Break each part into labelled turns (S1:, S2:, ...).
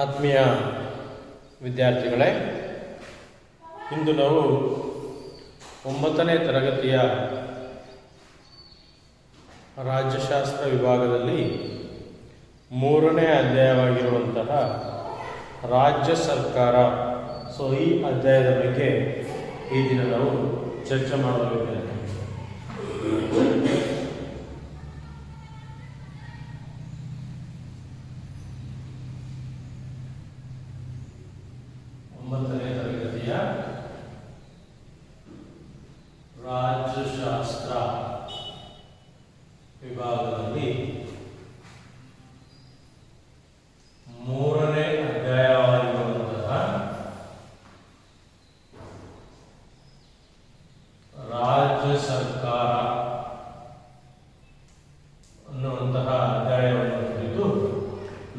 S1: ಆತ್ಮೀಯ ವಿದ್ಯಾರ್ಥಿಗಳೇ, ಇಂದು ನಾವು 9ನೇ ತರಗತಿಯ ರಾಜ್ಯಶಾಸ್ತ್ರ ವಿಭಾಗದಲ್ಲಿ 3ನೇ ಅಧ್ಯಾಯವಾಗಿರುವಂತಹ ರಾಜ್ಯ ಸರ್ಕಾರ ಈ ಅಧ್ಯಾಯದ ಬಗ್ಗೆ ಈ ದಿನ ನಾವು ಚರ್ಚೆ ಮಾಡಲಿದ್ದೇವೆ. ರಾಜ್ಯಶಾಸ್ತ್ರ ವಿಭಾಗದಲ್ಲಿ 3ನೇ ಅಧ್ಯಾಯವಾಗಿರುವಂತಹ ರಾಜ್ಯ ಸರ್ಕಾರ ಅನ್ನುವಂತಹ ಅಧ್ಯಾಯವನ್ನು ಕುರಿತು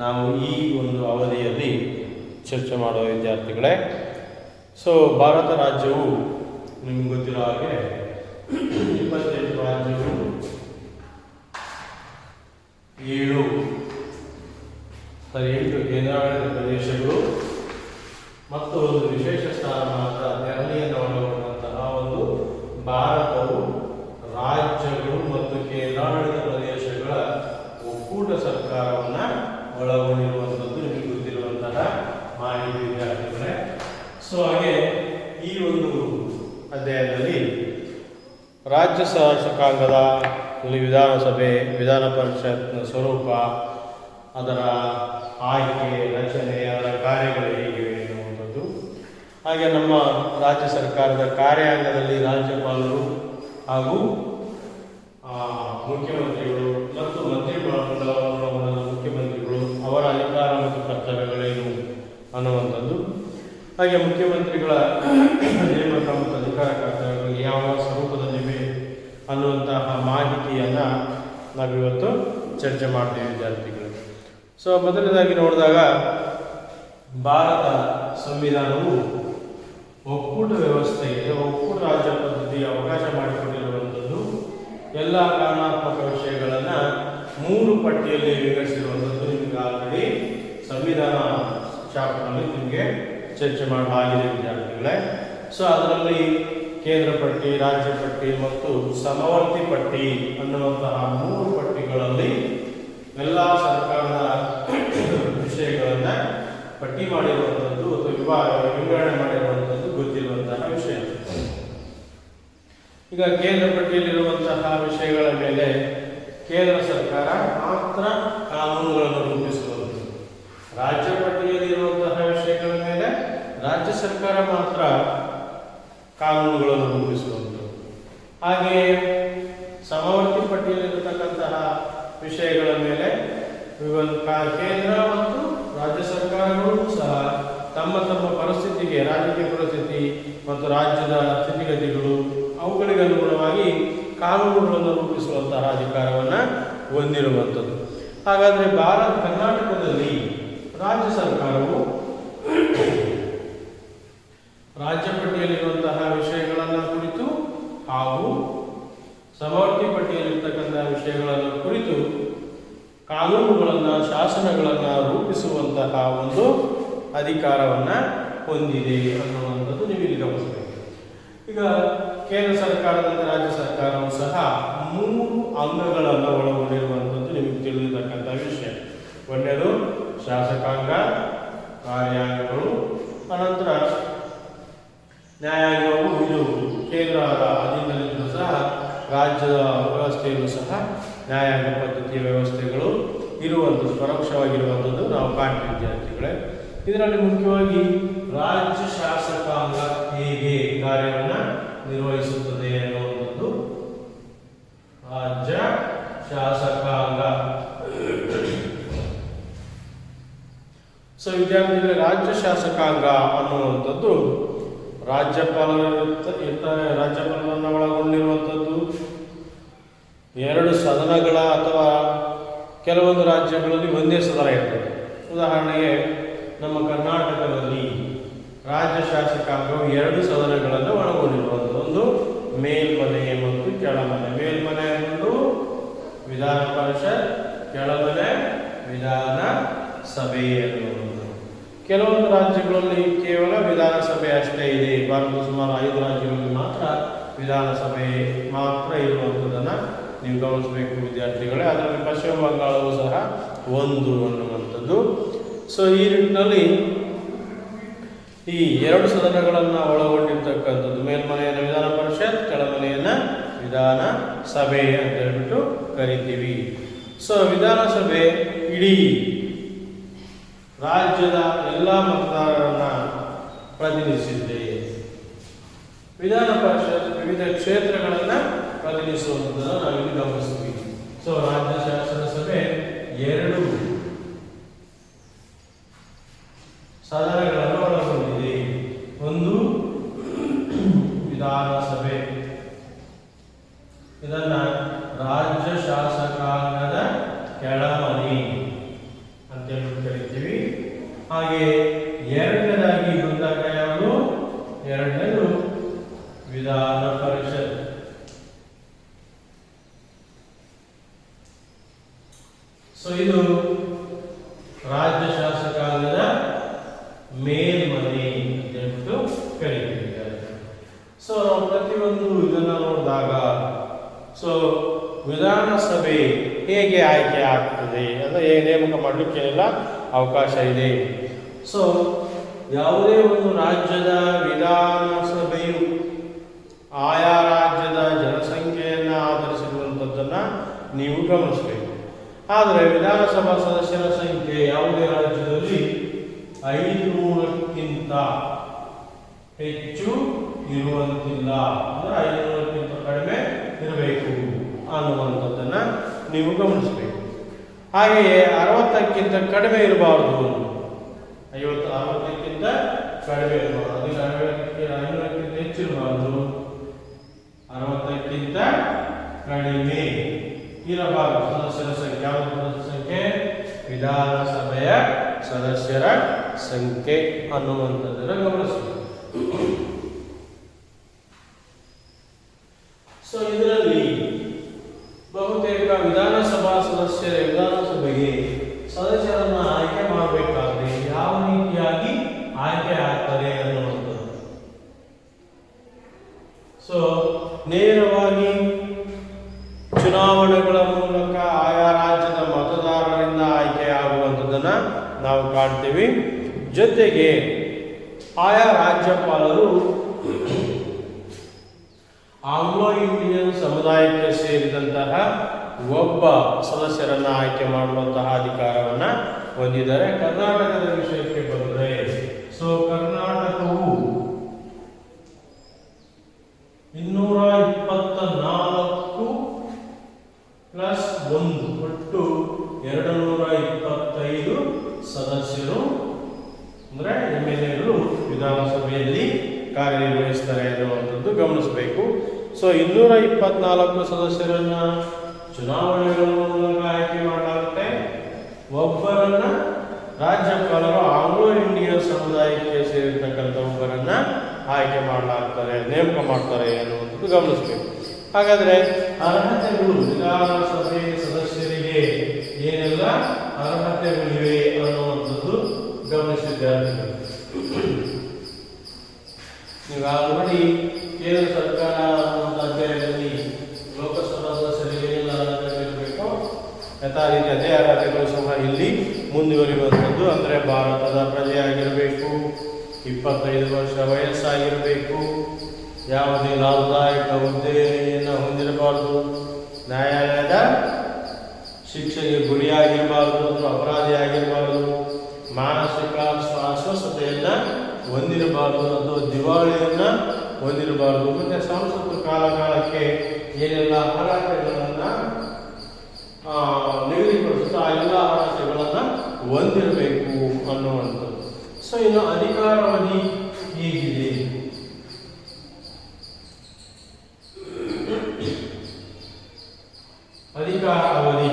S1: ನಾವು ಈ ಒಂದು ಅವಧಿಯಲ್ಲಿ ಚರ್ಚೆ ಮಾಡುವ ವಿದ್ಯಾರ್ಥಿಗಳೇ. ಭಾರತ ರಾಜ್ಯವು ನಿಮ್ಗೆ ಗೊತ್ತಿರೋ ಹಾಗೆ 28 ರಾಜ್ಯಗಳು, 8 ಕೇಂದ್ರಾಡಳಿತ ಪ್ರದೇಶಗಳು ಮತ್ತು ಒಂದು ವಿಶೇಷ ಸ್ಥಾನಮಾನ ದೆಹಲಿಯನ್ನು ಒಳಗೊಂಡಂತಹ ಒಂದು ಭಾರತವು ರಾಜ್ಯಗಳು ಮತ್ತು ಕೇಂದ್ರಾಡಳಿತ ಪ್ರದೇಶಗಳ ಒಕ್ಕೂಟ ಸರ್ಕಾರವನ್ನು ಒಳಗೊಂಡಿರುವಂಥದ್ದು ನಿಮಗೆ ಗೊತ್ತಿರುವಂತಹ ಮಾಹಿತಿ ವಿದ್ಯಾರ್ಥಿಗಳೇ. ಹಾಗೆ ಈ ಒಂದು ಅಧ್ಯಾಯದಲ್ಲಿ ರಾಜ್ಯ ಶಾಸಕಾಂಗದ ವಿಧಾನಸಭೆ, ವಿಧಾನ ಪರಿಷತ್ನ ಸ್ವರೂಪ, ಅದರ ಆಯ್ಕೆ, ರಚನೆ, ಅದರ ಕಾರ್ಯಗಳು ಹೇಗಿವೆ ಎನ್ನುವಂಥದ್ದು. ಹಾಗೆ ನಮ್ಮ ರಾಜ್ಯ ಸರ್ಕಾರದ ಕಾರ್ಯಾಂಗದಲ್ಲಿ ರಾಜ್ಯಪಾಲರು ಹಾಗೂ ಮುಖ್ಯಮಂತ್ರಿಗಳು ಮತ್ತು ಮಂತ್ರಿಮಂಡಲದ ಮುಖ್ಯಮಂತ್ರಿಗಳು ಅವರ ಅಧಿಕಾರ ಮತ್ತು ಕರ್ತವ್ಯಗಳೇನು ಅನ್ನುವಂಥದ್ದು. ಹಾಗೆ ಮುಖ್ಯಮಂತ್ರಿಗಳ ನೇಮಕ ಮತ್ತು ಅಧಿಕಾರ ಕರ್ತವ್ಯಗಳು ಯಾವ ಸ್ವರೂಪದಲ್ಲಿವೆ ಅನ್ನುವಂತಹ ಮಾಹಿತಿಯನ್ನು ನಾವಿವತ್ತು ಚರ್ಚೆ ಮಾಡ್ತೀವಿ ವಿದ್ಯಾರ್ಥಿಗಳು. ಮೊದಲನೇದಾಗಿ ನೋಡಿದಾಗ ಭಾರತ ಸಂವಿಧಾನವು ಒಕ್ಕೂಟ ವ್ಯವಸ್ಥೆಗೆ, ಒಕ್ಕೂಟ ರಾಜ್ಯ ಪದ್ಧತಿಗೆ ಅವಕಾಶ ಮಾಡಿಕೊಟ್ಟಿರುವಂಥದ್ದು. ಎಲ್ಲ ಕಾನೂನಾತ್ಮಕ ವಿಷಯಗಳನ್ನು 3 ಪಟ್ಟಿಯಲ್ಲಿ ವಿಂಗಡಿಸಿರುವಂಥದ್ದು ನಿಮಗೆ ಆಲ್ರೆಡಿ ಸಂವಿಧಾನ ಚಾಪ್ಟರ್ನಲ್ಲಿ ನಿಮಗೆ ಚರ್ಚೆ ಮಾಡಲಾಗಿದೆ ವಿದ್ಯಾರ್ಥಿಗಳೇ. ಅದರಲ್ಲಿ ಕೇಂದ್ರ ಪಟ್ಟಿ, ರಾಜ್ಯ ಪಟ್ಟಿ ಮತ್ತು ಸಮವರ್ತಿ ಪಟ್ಟಿ ಅನ್ನುವಂತಹ 3 ಪಟ್ಟಿಗಳಲ್ಲಿ ಎಲ್ಲ ಸರ್ಕಾರದ ವಿಷಯಗಳನ್ನು ಪಟ್ಟಿ ಮಾಡಿರುವಂಥದ್ದು ಅಥವಾ ವಿಂಗಡಣೆ ಮಾಡಿರುವಂಥದ್ದು ಗೊತ್ತಿರುವಂತಹ ವಿಷಯ. ಈಗ ಕೇಂದ್ರ ಪಟ್ಟಿಯಲ್ಲಿರುವಂತಹ ವಿಷಯಗಳ ಮೇಲೆ ಕೇಂದ್ರ ಸರ್ಕಾರ ಮಾತ್ರ ಕಾನೂನುಗಳನ್ನು ರೂಪಿಸುವುದು, ರಾಜ್ಯ ಪಟ್ಟಿಯಲ್ಲಿರುವಂತಹ ವಿಷಯಗಳ ಮೇಲೆ ರಾಜ್ಯ ಸರ್ಕಾರ ಮಾತ್ರ ಕಾನೂನುಗಳನ್ನು ರೂಪಿಸುವುದು. ಹಾಗೆಯೇ ಸಮವರ್ತಿ ಪಟ್ಟಿಯಲ್ಲಿರತಕ್ಕಂತಹ ವಿಷಯಗಳ ಮೇಲೆ ಕೇಂದ್ರ ಮತ್ತು ರಾಜ್ಯ ಸರ್ಕಾರಗಳು ಸಹ ತಮ್ಮ ತಮ್ಮ ಪರಿಸ್ಥಿತಿಗೆ, ರಾಜಕೀಯ ಪರಿಸ್ಥಿತಿ ಮತ್ತು ರಾಜ್ಯದ ಸ್ಥಿತಿಗತಿಗಳು ಅವುಗಳಿಗೆ ಅನುಗುಣವಾಗಿ ಕಾನೂನುಗಳನ್ನು ರೂಪಿಸುವಂತಹ ಅಧಿಕಾರವನ್ನು ಹೊಂದಿರುವಂಥದ್ದು. ಹಾಗಾದರೆ ಕರ್ನಾಟಕದಲ್ಲಿ ರಾಜ್ಯ ಸರ್ಕಾರವು ರಾಜ್ಯ ಪಟ್ಟಿಯಲ್ಲಿರುವಂತಹ ವಿಷಯಗಳನ್ನು ಕುರಿತು ಹಾಗೂ ಸಮವರ್ತಿ ಪಟ್ಟಿಯಲ್ಲಿರ್ತಕ್ಕಂತಹ ವಿಷಯಗಳನ್ನು ಕುರಿತು ಕಾನೂನುಗಳನ್ನು, ಶಾಸನಗಳನ್ನು ರೂಪಿಸುವಂತಹ ಒಂದು ಅಧಿಕಾರವನ್ನು ಹೊಂದಿದೆ ಅನ್ನುವಂಥದ್ದು ನೀವು ಇಲ್ಲಿ ಗಮನಿಸಬೇಕು. ಈಗ ಕೇಂದ್ರ ಸರ್ಕಾರದಂತೆ ರಾಜ್ಯ ಸರ್ಕಾರವು ಸಹ 3 ಅಂಗಗಳನ್ನು ಒಳಗೊಂಡಿರುವಂಥದ್ದು ನಿಮಗೆ ತಿಳಿದಿರತಕ್ಕಂಥ ವಿಷಯ. ಒಂದನೇದು ಶಾಸಕಾಂಗ, ಕಾರ್ಯಾಂಗಗಳು, ಅನಂತರ ನ್ಯಾಯಾಂಗವು ಇದು ಕೇಂದ್ರದ ಅಧೀನದಲ್ಲಿಯೂ ಸಹ ರಾಜ್ಯದ ವ್ಯವಸ್ಥೆಯಲ್ಲೂ ಸಹ ನ್ಯಾಯಾಂಗ ಪದ್ಧತಿಯ ವ್ಯವಸ್ಥೆಗಳು ಇರುವಂಥದ್ದು, ಪರೋಕ್ಷವಾಗಿರುವಂಥದ್ದು ನಾವು ಕಾಣ್ತೀವಿ ವಿದ್ಯಾರ್ಥಿಗಳೇ. ಇದರಲ್ಲಿ ಮುಖ್ಯವಾಗಿ ರಾಜ್ಯ ಶಾಸಕಾಂಗ ಹೇಗೆ ಕಾರ್ಯವನ್ನು ನಿರ್ವಹಿಸುತ್ತದೆ ಅನ್ನುವಂಥದ್ದು. ರಾಜ್ಯ ಶಾಸಕಾಂಗ ವಿದ್ಯಾರ್ಥಿಗಳೇ, ರಾಜ್ಯ ಶಾಸಕಾಂಗ ಅನ್ನುವಂಥದ್ದು ರಾಜ್ಯಪಾಲರನ್ನು ಒಳಗೊಂಡಿರುವಂಥದ್ದು. 2 ಸದನಗಳ ಅಥವಾ ಕೆಲವೊಂದು ರಾಜ್ಯಗಳಲ್ಲಿ ಒಂದೇ ಸದನ ಇರ್ತದೆ. ಉದಾಹರಣೆಗೆ ನಮ್ಮ ಕರ್ನಾಟಕದಲ್ಲಿ ರಾಜ್ಯ ಶಾಸಕಾಂಗವು 2 ಸದನಗಳನ್ನು ಒಳಗೊಂಡಿರುವಂಥದ್ದು. ಒಂದು ಮೇಲ್ಮನೆ ಮತ್ತು ಕೆಳಮನೆ. ಮೇಲ್ಮನೆ ಅನ್ನೋದು ವಿಧಾನ ಪರಿಷತ್, ಕೆಳಮನೆ ವಿಧಾನ ಸಭೆ ಎನ್ನುವುದು. ಕೆಲವೊಂದು ರಾಜ್ಯಗಳಲ್ಲಿ ಕೇವಲ ವಿಧಾನಸಭೆ ಅಷ್ಟೇ ಇದೆ. ಭಾರತದ ಸುಮಾರು 5 ರಾಜ್ಯಗಳಲ್ಲಿ ಮಾತ್ರ ವಿಧಾನಸಭೆ ಮಾತ್ರ ಇರುವಂಥದ್ದನ್ನು ನೀವು ಗಮನಿಸಬೇಕು ವಿದ್ಯಾರ್ಥಿಗಳೇ. ಅದರಲ್ಲಿ ಪಶ್ಚಿಮ ಬಂಗಾಳವೂ ಸಹ ಒಂದು ಅನ್ನುವಂಥದ್ದು. ಸೊ ಈ ನಿಟ್ಟಿನಲ್ಲಿ ಈ 2 ಸದನಗಳನ್ನು ಒಳಗೊಂಡಿರ್ತಕ್ಕಂಥದ್ದು, ಮೇಲ್ಮನೆಯನ್ನು ವಿಧಾನ ಪರಿಷತ್, ಕೆಳಮನೆಯನ್ನು ವಿಧಾನಸಭೆ ಅಂತ ಹೇಳ್ಬಿಟ್ಟು ಕರಿತೀವಿ. ಸೊ ವಿಧಾನಸಭೆ ಇಡೀ ರಾಜ್ಯದ ಎಲ್ಲ ಮತದಾರರನ್ನ ಪ್ರತಿನಿಧಿಸಿದೆ. ವಿಧಾನ ಪರಿಷತ್ ವಿವಿಧ ಕ್ಷೇತ್ರಗಳನ್ನು ಪ್ರತಿನಿಧಿಸುವಂಥದ್ದನ್ನು ನಾವಿಲ್ಲಿ ಗಮನಿಸ್ತೀವಿ. ಸೊ ರಾಜ್ಯ ಶಾಸನ ಸಭೆ 2 ಸದನಗಳನ್ನು ಒಳಗೊಂಡಿದೆ. ಒಂದು ವಿಧಾನಸಭೆ, ಇದನ್ನ ರಾಜ್ಯ ಶಾಸಕಾಂಗದ ಕೆಳಮನೆ ಅಂತ ಕರಿತೀವಿ. ಹಾಗೆ ಎರಡನೇದಾಗಿ ಬಂದಾಗ ಯಾವುದು? ಎರಡನೇದು ವಿಧಾನ ಪರಿಷತ್. ಸೊ ಇದು ರಾಜ್ಯ ಶಾಸಕಾಂಗದ ಮೇಲ್ಮನೆ ಅಂತ ಹೇಳ್ಬಿಟ್ಟು ಕರೀತಿದ್ದಾರೆ. ಸೊ ಪ್ರತಿಯೊಂದು ಇದನ್ನ ನೋಡಿದಾಗ ಸೊ ವಿಧಾನಸಭೆ ಹೇಗೆ ಆಯ್ಕೆ ಆಗ್ತದೆ ಅಂದರೆ ನೇಮಕ ಮಾಡಲಿಕ್ಕೆ ಎಲ್ಲ ಅವಕಾಶ ಇದೆ. ಸೊ ಯಾವುದೇ ಒಂದು ರಾಜ್ಯದ ವಿಧಾನಸಭೆಯು ಆಯಾ ರಾಜ್ಯದ ಜನಸಂಖ್ಯೆಯನ್ನು ಆಧರಿಸಿರುವಂಥದ್ದನ್ನು ನೀವು ಗಮನಿಸಬೇಕು. ಆದರೆ ವಿಧಾನಸಭಾ ಸದಸ್ಯರ ಸಂಖ್ಯೆ ಯಾವುದೇ ರಾಜ್ಯದಲ್ಲಿ 500ಕ್ಕಿಂತ ಹೆಚ್ಚು ಇರುವಂತಿಲ್ಲ, ಅಂದರೆ 500ಕ್ಕಿಂತ ಕಡಿಮೆ ಇರಬೇಕು ಅನ್ನುವಂಥದ್ದನ್ನು ನೀವು ಗಮನಿಸಬೇಕು. ಹಾಗೆಯೇ 60ಕ್ಕಿಂತ ಕಡಿಮೆ ಇರಬಾರ್ದು, 60ಕ್ಕಿಂತ ಕಡಿಮೆ ಇರಬಾರ್ದು, ಅದಕ್ಕೆ 500ಕ್ಕಿಂತ ಹೆಚ್ಚಿರಬಾರ್ದು, 60ಕ್ಕಿಂತ ಕಡಿಮೆ ಇರಬಾರದು ಸದಸ್ಯರ ಸಂಖ್ಯೆ. ಯಾವ ಸಂಖ್ಯೆ? ವಿಧಾನಸಭೆಯ ಸದಸ್ಯರ ಸಂಖ್ಯೆ ಅನ್ನುವಂಥದ್ದನ್ನು ಗಮನಿಸಬೇಕು. ಸೊ ಇದರಲ್ಲಿ ಬಹುತೇಕ ವಿಧಾನಸಭಾ ವಿಧಾನಸಭೆಗೆ ಸದಸ್ಯರನ್ನು ಆಯ್ಕೆ ಮಾಡಬೇಕಾದ್ರೆ ಯಾವ ರೀತಿಯಾಗಿ ಆಯ್ಕೆ ಆಗ್ತದೆ ಅನ್ನುವಂಥದ್ದು. ಸೊ ನೇರವಾಗಿ ಚುನಾವಣೆಗಳ ಮೂಲಕ ಆಯಾ ರಾಜ್ಯದ ಮತದಾರರಿಂದ ಆಯ್ಕೆ ಆಗುವಂಥದ್ದನ್ನು ನಾವು ಕಾಣ್ತೀವಿ. ಜೊತೆಗೆ ಆಯಾ ರಾಜ್ಯಪಾಲರು ಆಂಗ್ಲೋ ಇಂಡಿಯನ್ ಸಮುದಾಯಕ್ಕೆ ಸೇರಿದಂತಹ ಒಬ್ಬ ಸದಸ್ಯರನ್ನು ಆಯ್ಕೆ ಮಾಡುವಂತಹ ಅಧಿಕಾರವನ್ನು ಹೊಂದಿದ್ದಾರೆ. ಕರ್ನಾಟಕದ ವಿಷಯಕ್ಕೆ ಬಂದರೆ ಸೊ ಕರ್ನಾಟಕವು 224 ಪ್ಲಸ್ 1 ಒಟ್ಟು 225 ಸದಸ್ಯರು ಅಂದರೆ MLAಗಳು ವಿಧಾನಸಭೆಯಲ್ಲಿ ಕಾರ್ಯನಿರ್ವಹಿಸ್ತಾರೆ ಅನ್ನುವಂಥದ್ದು ಗಮನಿಸಬೇಕು. ಸೊ 224 ಸದಸ್ಯರನ್ನ ಚುನಾವಣೆಗಳ ಮೂಲಕ ಆಯ್ಕೆ ಮಾಡಲಾಗುತ್ತೆ. ಒಬ್ಬರನ್ನ ರಾಜ್ಯಪಾಲರು ಆಂಗ್ಲೋ ಇಂಡಿಯನ್ ಸಮುದಾಯಕ್ಕೆ ಸೇರಿರ್ತಕ್ಕಂಥ ಒಬ್ಬರನ್ನ ಆಯ್ಕೆ ಮಾಡಲಾಗ್ತಾರೆ, ನೇಮಕ ಮಾಡ್ತಾರೆ ಅನ್ನುವಂಥದ್ದು ಗಮನಿಸಬೇಕು. ಹಾಗಾದರೆ ಅರ್ಹತೆಗಳು ವಿಧಾನಸಭೆ ಸದಸ್ಯರಿಗೆ ಏನೆಲ್ಲ ಅರ್ಹತೆಗಳಿವೆ ಅನ್ನುವಂಥದ್ದು ಗಮನಿಸಿದ್ದಾರೆ. ನೀವು ಆಲ್ರೆಡಿ ಕೇಂದ್ರ ಸರ್ಕಾರ ಅಧ್ಯಾಯದಲ್ಲಿ ಲೋಕಸಭಾ ಸದಸ್ಯರಿಗೆ ಏನೆಲ್ಲ ಅರ್ಹತೆಗಳಿರಬೇಕು ಯಥಾ ರೀತಿ ಅದೇ ಅರ್ಹತೆಗಳು ಸಹ ಇಲ್ಲಿ ಮುಂದುವರಿಯುವಂಥದ್ದು. ಅಂದರೆ ಭಾರತದ ಪ್ರಜೆಯಾಗಿರಬೇಕು, 25 ವರ್ಷ ವಯಸ್ಸಾಗಿರಬೇಕು, ಯಾವುದೇ ಲಾಭದಾಯಕ ಹುದ್ದೆಯನ್ನು ಹೊಂದಿರಬಾರ್ದು, ನ್ಯಾಯಾಲಯದ ಶಿಕ್ಷೆಗೆ ಗುರಿಯಾಗಿರಬಾರ್ದು ಅಥವಾ ಅಪರಾಧಿಯಾಗಿರಬಾರ್ದು, ಮಾನಸಿಕ ಅಸ್ವಸ್ಥತೆಯನ್ನು ಹೊಂದಿರಬಾರ್ದು ಅಥವಾ ದಿವಾಳಿಯನ್ನು ಹೊಂದಿರಬಾರ್ದು. ಮತ್ತು ಸಾಂಸ್ಕೃತಿಕ ಕಾಲಕಾಲಕ್ಕೆ ಏನೆಲ್ಲ ಅರ್ಹತೆಗಳನ್ನು ನಿಗದಿಪಡಿಸುತ್ತಾ ಆ ಎಲ್ಲ ಅರ್ಹತೆಗಳನ್ನು ಹೊಂದಿರಬೇಕು ಅನ್ನುವಂಥದ್ದು. ಸೊ ಇನ್ನು ಅಧಿಕಾರಾವಧಿ ಹೀಗಿದೆ. ಅಧಿಕಾರ ಅವಧಿ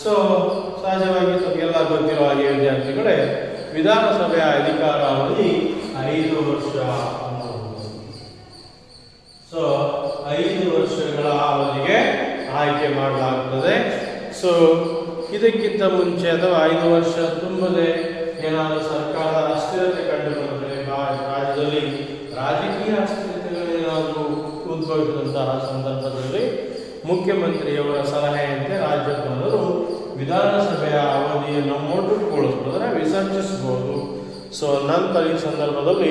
S1: ಸೊ ಸಹಜವಾಗಿ ತಮಗೆಲ್ಲ ಗೊತ್ತಿರೋ ಹಾಗೆ ವಿದ್ಯಾರ್ಥಿಗಳೇ ವಿಧಾನಸಭೆಯ ಅಧಿಕಾರ ಅವಧಿ 5 ವರ್ಷ. ಸೊ 5 ವರ್ಷಗಳ ಅವಧಿಗೆ ಆಯ್ಕೆ ಮಾಡಲಾಗುತ್ತದೆ. ಸೊ ಇದಕ್ಕಿಂತ ಮುಂಚೆ ಅಥವಾ 5 ವರ್ಷ ತುಂಬದೆ ಏನಾದರೂ ಸರ್ಕಾರದ ಅಸ್ಥಿರತೆ ಕಂಡು ಬಂದರೆ ರಾಜ್ಯದಲ್ಲಿ ರಾಜಕೀಯ ಅಸ್ಥಿರತೆಗಳೇನಾದರೂ ಉದ್ಭವಿಸಿದಂತಹ ಸಂದರ್ಭದಲ್ಲಿ ಮುಖ್ಯಮಂತ್ರಿಯವರ ಸಲಹೆಯಂತೆ ರಾಜ್ಯಪಾಲರು ವಿಧಾನಸಭೆಯ ಅವಧಿಯನ್ನು ಮೊಟಕುಗೊಳಿಸಬಹುದು, ಅಂದರೆ ವಿಸರ್ಜಿಸಬಹುದು. ಸೊ ನಂತರ ಈ ಸಂದರ್ಭದಲ್ಲಿ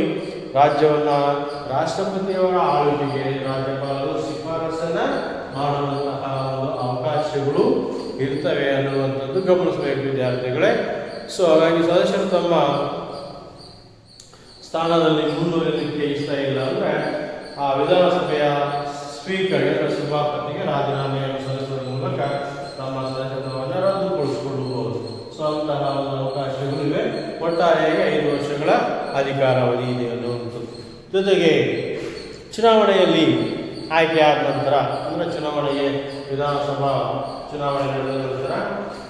S1: ರಾಜ್ಯವನ್ನು ರಾಷ್ಟ್ರಪತಿಯವರ ಆಳ್ವಿಕೆಗೆ ರಾಜ್ಯಪಾಲರು ಶಿಫಾರಸನ್ನು ಮಾಡುವಂತಹ ಒಂದು ಅವಕಾಶಗಳು ಇರ್ತವೆ ಅನ್ನುವಂಥದ್ದು ಗಮನಿಸಬೇಕು ವಿದ್ಯಾರ್ಥಿಗಳೇ. ಸೊ ಹಾಗಾಗಿ ಸದಸ್ಯರು ತಮ್ಮ ಸ್ಥಾನದಲ್ಲಿ ಮುಂದುವರಿಯಲಿಕ್ಕೆ ಇಷ್ಟ ಇಲ್ಲ ಅಂದರೆ ಆ ವಿಧಾನಸಭೆಯ ಸ್ಪೀಕರ್ಗೆ ಸಭಾಪತಿಗೆ ರಾಜೀನಾಮೆಯನ್ನು ಸಲ್ಲಿಸುವ ಮೂಲಕ ತಮ್ಮ ಸದಸ್ಯತ್ವವನ್ನು ರದ್ದುಗೊಳಿಸಿಕೊಳ್ಳಬಹುದು. ಸೊ ಅಂತಹ ಒಂದು ಅವಕಾಶಗಳಿವೆ. ಒಟ್ಟಾರೆಯಾಗಿ 5 ವರ್ಷಗಳ ಅಧಿಕಾರಾವಧಿ ಇದೆ ಅನ್ನುವಂಥದ್ದು. ಜೊತೆಗೆ ಚುನಾವಣೆಯಲ್ಲಿ ಆಯ್ಕೆಯಾದ ನಂತರ, ಅಂದರೆ ಚುನಾವಣೆಗೆ ವಿಧಾನಸಭಾ ಚುನಾವಣೆ ನಡೆದ ನಂತರ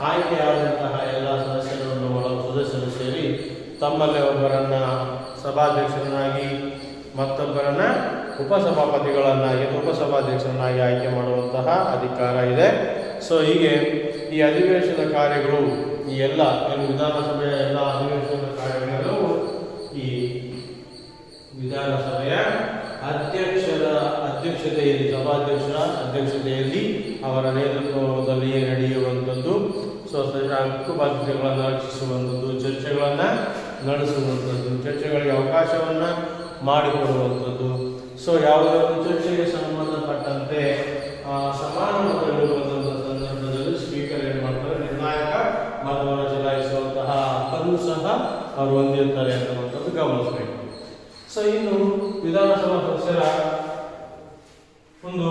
S1: ಆಯ್ಕೆಯಾದಂತಹ ಎಲ್ಲ ಸದಸ್ಯರನ್ನು ಸದಸ್ಯರು ಸೇರಿ ತಮ್ಮಲ್ಲೇ ಒಬ್ಬರನ್ನು ಸಭಾಧ್ಯಕ್ಷರನ್ನಾಗಿ ಮತ್ತೊಬ್ಬರನ್ನು ಉಪಸಭಾಧ್ಯಕ್ಷರನ್ನಾಗಿ ಆಯ್ಕೆ ಮಾಡುವಂತಹ ಅಧಿಕಾರ ಇದೆ. ಸೊ ಹೀಗೆ ಈ ಅಧಿವೇಶನ ಕಾರ್ಯಗಳು, ಈ ಎಲ್ಲ ವಿಧಾನಸಭೆಯ ಎಲ್ಲ ಅಧಿವೇಶನ ಕಾರ್ಯಗಳೆಲ್ಲವೂ ಈ ವಿಧಾನಸಭೆಯ ಅಧ್ಯಕ್ಷತೆಯಲ್ಲಿ, ಸಭಾಧ್ಯಕ್ಷರ ಅಧ್ಯಕ್ಷತೆಯಲ್ಲಿ ಅವರ ನೇತೃತ್ವದಲ್ಲಿಯೇ ನಡೆಯುವಂಥದ್ದು. ಸೊ ಹಕ್ಕುಬಾಧ್ಯತೆಗಳನ್ನು ರಕ್ಷಿಸುವಂಥದ್ದು, ಚರ್ಚೆಗಳನ್ನು ನಡೆಸುವಂಥದ್ದು, ಚರ್ಚೆಗಳಿಗೆ ಅವಕಾಶವನ್ನು ಮಾಡಿಕೊಡುವಂಥದ್ದು. ಸೊ ಯಾವುದೇ ಒಂದು ಚರ್ಚೆಗೆ ಸಂಬಂಧಪಟ್ಟಂತೆ ಸಮಾನ ಮತಗಳು ಬಂದಂಥ ಸಂದರ್ಭದಲ್ಲಿ ಸ್ಪೀಕರ್ ಏನು ಮಾಡ್ತಾರೆ, ನಿರ್ಣಾಯಕ ಮತವನ್ನು ಚಲಾಯಿಸುವಂತಹ ಹಕ್ಕನ್ನು ಸಹ ಅವರು ಹೊಂದಿರ್ತಾರೆ ಅನ್ನುವಂಥದ್ದು ಗಮನಿಸಬೇಕು. ಸೊ ಇನ್ನು ವಿಧಾನಸಭಾ ಸದಸ್ಯರ ಒಂದು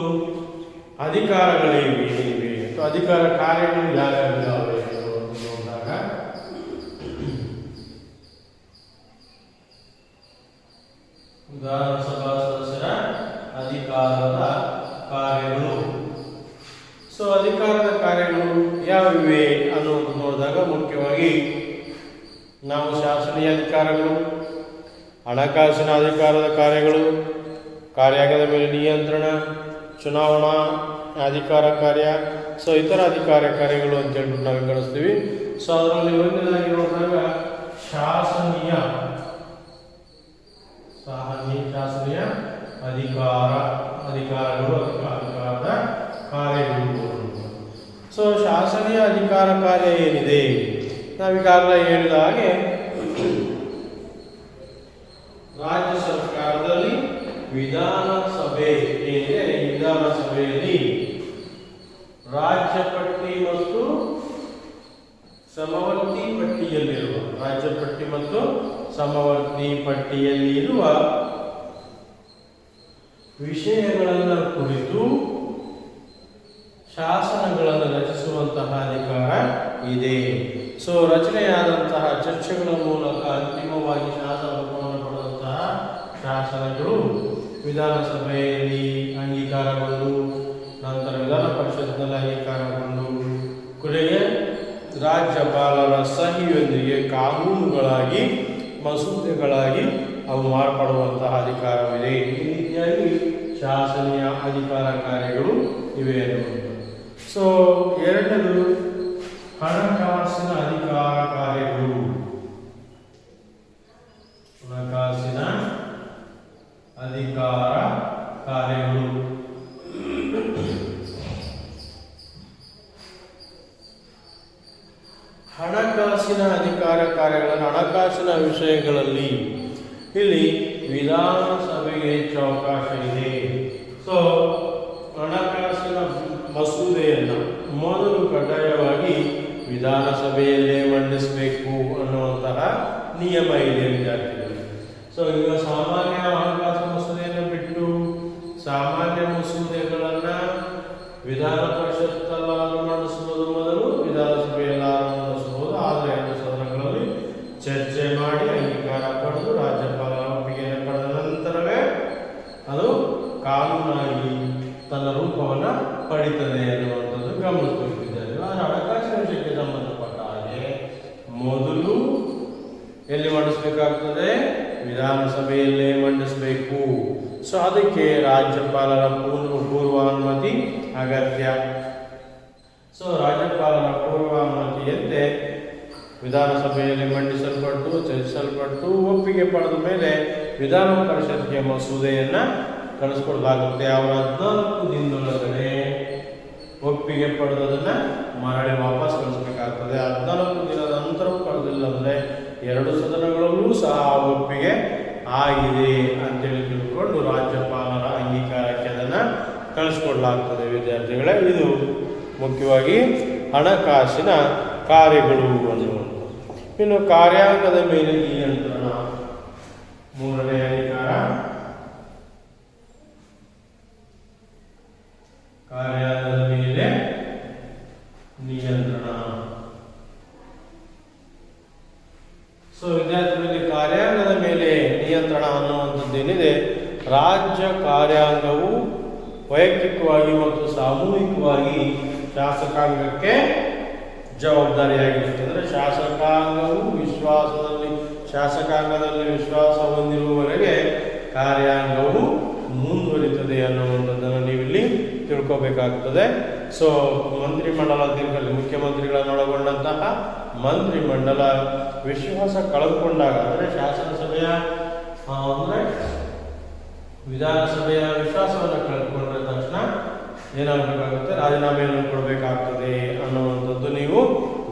S1: ಅಧಿಕಾರಗಳೇನಿವೆ, ಅಧಿಕಾರ ಕಾರ್ಯಗಳು ಯಾವ್ಯಾವಿದ್ದಾವೆ ಅಂತ ನೋಡಿದಾಗ ವಿಧಾನಸಭಾ ಸದಸ್ಯರ ಅಧಿಕಾರದ ಕಾರ್ಯಗಳು. ಸೊ ಅಧಿಕಾರದ ಕಾರ್ಯಗಳು ಯಾವಿವೆ ಅನ್ನೋದು ನೋಡಿದಾಗ ಮುಖ್ಯವಾಗಿ ನಾವು ಶಾಸನೀಯ ಅಧಿಕಾರಗಳು, ಹಣಕಾಸಿನ ಅಧಿಕಾರದ ಕಾರ್ಯಗಳು, ಕಾರ್ಯಾಗಾರದ ಮೇಲೆ ನಿಯಂತ್ರಣ, ಚುನಾವಣಾ ಅಧಿಕಾರ ಕಾರ್ಯ, ಸೊ ಇತರ ಅಧಿಕಾರ ಕಾರ್ಯಗಳು ಅಂತ ಹೇಳ್ಬಿಟ್ಟು ನಾವು ವಿಂಗಡಿಸ್ತೀವಿ. ಸೊ ಅದರಲ್ಲಿ ಒಂದನೇದಾಗಿ ನೋಡಿದಾಗ ಶಾಸನೀಯ ಅಧಿಕಾರಗಳು, ಅಧಿಕಾರದ ಕಾರ್ಯಗಳು. ಸೊ ಶಾಸನೀಯ ಅಧಿಕಾರ ಕಾರ್ಯ ಏನಿದೆ, ನಾವೀಗಾಗಲೇ ಹೇಳಿದ ಹಾಗೆ ರಾಜ್ಯ ಸರ್ಕಾರದಲ್ಲಿ ವಿಧಾನಸಭೆ ಏನಿದೆ, ಈ ವಿಧಾನಸಭೆಯಲ್ಲಿ ರಾಜ್ಯ ಪಟ್ಟಿ ಮತ್ತು ಸಮವರ್ತಿ ಪಟ್ಟಿಯಲ್ಲಿರುವ ರಾಜ್ಯ ಪಟ್ಟಿ ಮತ್ತು ಸಮವರ್ತಿ ಪಟ್ಟಿಯಲ್ಲಿರುವ ವಿಷಯಗಳನ್ನು ಕುರಿತು ಶಾಸನಗಳನ್ನು ರಚಿಸುವಂತಹ ಅಧಿಕಾರ ಇದೆ. ಸೊ ರಚನೆಯಾದಂತಹ ಚರ್ಚೆಗಳ ಮೂಲಕ ಅಂತಿಮವಾಗಿ ಶಾಸನ ರೂಪವನ್ನು ಪಡೆದಂತಹ ಶಾಸನಗಳು ವಿಧಾನಸಭೆಯಲ್ಲಿ ಅಂಗೀಕಾರಗೊಂಡು ನಂತರ ವಿಧಾನ ಪರಿಷತ್ನಲ್ಲಿ ಅಂಗೀಕಾರಗೊಂಡು ಕೊನೆಗೆ ರಾಜ್ಯಪಾಲರ ಸಹಿಯೊಂದಿಗೆ ಕಾನೂನುಗಳಾಗಿ, ಮಸೂದೆಗಳಾಗಿ ಅವು ಮಾರ್ಪಡುವಂತಹ ಅಧಿಕಾರವಿದೆ. ಈ ರೀತಿಯಾಗಿ ಶಾಸನೀಯ ಅಧಿಕಾರ ಕಾರ್ಯಗಳು ಇವೆ ಅನ್ನುವಂಥದ್ದು. ಸೊ ಎರಡನೇದು ಹಣಕಾಸಿನ ಅಧಿಕಾರ ಕಾರ್ಯಗಳು. ಹಣಕಾಸಿನ ಅಧಿಕಾರ ಕಾರ್ಯಗಳು ಹಣಕಾಸಿನ ಅಧಿಕಾರ ಕಾರ್ಯಗಳನ್ನು ಹಣಕಾಸಿನ ವಿಷಯಗಳಲ್ಲಿ ಇಲ್ಲಿ ವಿಧಾನಸಭೆಗೆ ಹೆಚ್ಚು ಅವಕಾಶ ಇದೆ. ಸೊ ಹಣಕಾಸಿನ ಮಸೂದೆಯನ್ನು ಮೊದಲು ಕಡ್ಡಾಯವಾಗಿ ವಿಧಾನಸಭೆಯಲ್ಲೇ ಮಂಡಿಸಬೇಕು ಅನ್ನುವಂತಹ ನಿಯಮ ಇದೆ ವಿದ್ಯಾರ್ಥಿಗಳು. ಸೊ ಈಗ ಸಾಮಾನ್ಯ ಹಣಕಾಸು ಮಸೂದೆಯನ್ನು ಬಿಟ್ಟು ಸಾಮಾನ್ಯ ಮಸೂದೆಗಳನ್ನು ವಿಧಾನ ಪರಿಷತ್ತಲ್ಲಾದರೂ ಮಂಡಿಸುವುದು ಮೊದಲು, ವಿಧಾನಸಭೆಯಲ್ಲಾದರೂ ಮಂಡಿಸಬಹುದು. ಆದರೆ 2 ಸದನಗಳಲ್ಲಿ ಚರ್ಚೆ ಮಾಡಿ ಅಂಗೀಕಾರ ಪಡೆದು ರಾಜ್ಯಪಾಲರ ಒಪ್ಪಿಗೆಯನ್ನು ಪಡೆದ ನಂತರವೇ ಅದು ಕಾನೂನಾಗಿ ತನ್ನ ರೂಪವನ್ನು ಪಡೀತದೆ ಅನ್ನುವಂಥದ್ದು ಗಮನಿಸಬೇಕಿದ್ದಾರೆ. ಆದರೆ ಹಣಕಾಸಿನ ವಿಷಯಕ್ಕೆ ಸಂಬಂಧಪಟ್ಟ ಹಾಗೆ ಮೊದಲು ಎಲ್ಲಿ ಮಂಡಿಸಬೇಕಾಗ್ತದೆ, ವಿಧಾನಸಭೆಯಲ್ಲೇ ಮಂಡಿಸಬೇಕು. ಸೊ ಅದಕ್ಕೆ ರಾಜ್ಯಪಾಲರ ಪೂರ್ವಾನುಮತಿ ಅಗತ್ಯ. ಸೊ ರಾಜ್ಯಪಾಲರ ಪೂರ್ವಾನುಮತಿಯಂತೆ ವಿಧಾನಸಭೆಯಲ್ಲಿ ಮಂಡಿಸಲ್ಪಟ್ಟು ಚರ್ಚಿಸಲ್ಪಟ್ಟು ಒಪ್ಪಿಗೆ ಪಡೆದ ಮೇಲೆ ವಿಧಾನ ಪರಿಷತ್ಗೆ ಮಸೂದೆಯನ್ನು ಕಳಿಸ್ಕೊಡ್ಲಾಗುತ್ತೆ. ಅವರ 14 ದಿನದೊಳಗಡೆ ಒಪ್ಪಿಗೆ ಪಡೆದದನ್ನು ಮರಳಿ ವಾಪಸ್ ಕಳಿಸ್ಬೇಕಾಗ್ತದೆ. 14 ದಿನದ ನಂತರ ಪಡೆದಿಲ್ಲ ಅಂದರೆ 2 ಸದನಗಳಲ್ಲೂ ಸಹ ಒಪ್ಪಿಗೆ ಆಗಿದೆ ಅಂತೇಳಿ ತಿಳ್ಕೊಂಡು ರಾಜ್ಯಪಾಲರ ಅಂಗೀಕಾರಕ್ಕೆ ಅದನ್ನು ಕಳಿಸ್ಕೊಡ್ಲಾಗ್ತದೆ ವಿದ್ಯಾರ್ಥಿಗಳೇ. ಇದು ಮುಖ್ಯವಾಗಿ ಹಣಕಾಸಿನ ಕಾರ್ಯಗಳು ಅನ್ನುವಂಥದ್ದು. ಇನ್ನು ಕಾರ್ಯಾಂಗದ ಮೇಲೆ ನಿಯಂತ್ರಣ, ಮೂರನೇ ಅಧಿಕಾರ ಕಾರ್ಯಾಂಗದ ಮೇಲೆ ನಿಯಂತ್ರಣ. ಸೊ ವಿದ್ಯಾರ್ಥಿಗಳಲ್ಲಿ ಕಾರ್ಯಾಂಗದ ಮೇಲೆ ನಿಯಂತ್ರಣ ಅನ್ನುವಂಥದ್ದು ಏನಿದೆ, ರಾಜ್ಯ ಕಾರ್ಯಾಂಗವು ವೈಯಕ್ತಿಕವಾಗಿ ಮತ್ತು ಸಾಮೂಹಿಕವಾಗಿ ಶಾಸಕಾಂಗಕ್ಕೆ ಜವಾಬ್ದಾರಿಯಾಗಿರುತ್ತೆ. ಅಂದರೆ ಶಾಸಕಾಂಗವು ಶಾಸಕಾಂಗದಲ್ಲಿ ವಿಶ್ವಾಸ ಹೊಂದಿರುವವರೆಗೆ ಕಾರ್ಯಾಂಗವು ಮುಂದುವರಿತದೆ ಅನ್ನುವಂಥದ್ದನ್ನು ನೀವಿಲ್ಲಿ ತಿಳ್ಕೋಬೇಕಾಗ್ತದೆ. ಸೊ ಮಂತ್ರಿಮಂಡಲದಲ್ಲಿ ಮುಖ್ಯಮಂತ್ರಿಗಳನ್ನೊಳಗೊಂಡಂತಹ ಮಂತ್ರಿಮಂಡಲ ವಿಶ್ವಾಸ ಕಳೆದುಕೊಂಡಾಗ, ಅಂದರೆ ಶಾಸನಸಭೆಯ ಅಂದರೆ ವಿಧಾನಸಭೆಯ ವಿಶ್ವಾಸವನ್ನು ಕಳೆದುಕೊಂಡ ತಕ್ಷಣ ಏನಾಗಬೇಕಾಗುತ್ತೆ, ರಾಜೀನಾಮೆಯನ್ನು ಕೊಡಬೇಕಾಗ್ತದೆ ಅನ್ನುವಂಥದ್ದು ನೀವು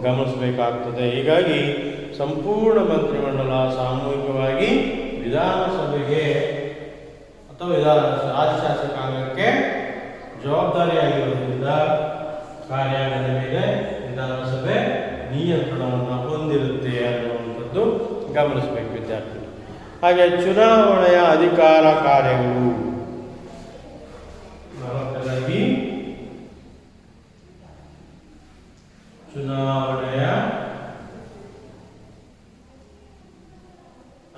S1: ಗಮನಿಸಬೇಕಾಗ್ತದೆ. ಹೀಗಾಗಿ ಸಂಪೂರ್ಣ ಮಂತ್ರಿಮಂಡಲ ಸಾಮೂಹಿಕವಾಗಿ ವಿಧಾನಸಭೆಗೆ ಅಥವಾ ರಾಜ್ಯ ಶಾಸಕಾಂಗಕ್ಕೆ ಜವಾಬ್ದಾರಿಯಾಗಿರುವುದರಿಂದ ಕಾರ್ಯಾಂಗದ ಮೇಲೆ ವಿಧಾನಸಭೆ ನಿಯಂತ್ರಣವನ್ನು ಹೊಂದಿರುತ್ತೆ ಅನ್ನುವಂಥದ್ದು ಗಮನಿಸಬೇಕು ವಿದ್ಯಾರ್ಥಿಗಳು. ಹಾಗೆ ಚುನಾವಣೆಯ ಅಧಿಕಾರ ಕಾರ್ಯಗಳು, ಚುನಾವಣೆಯ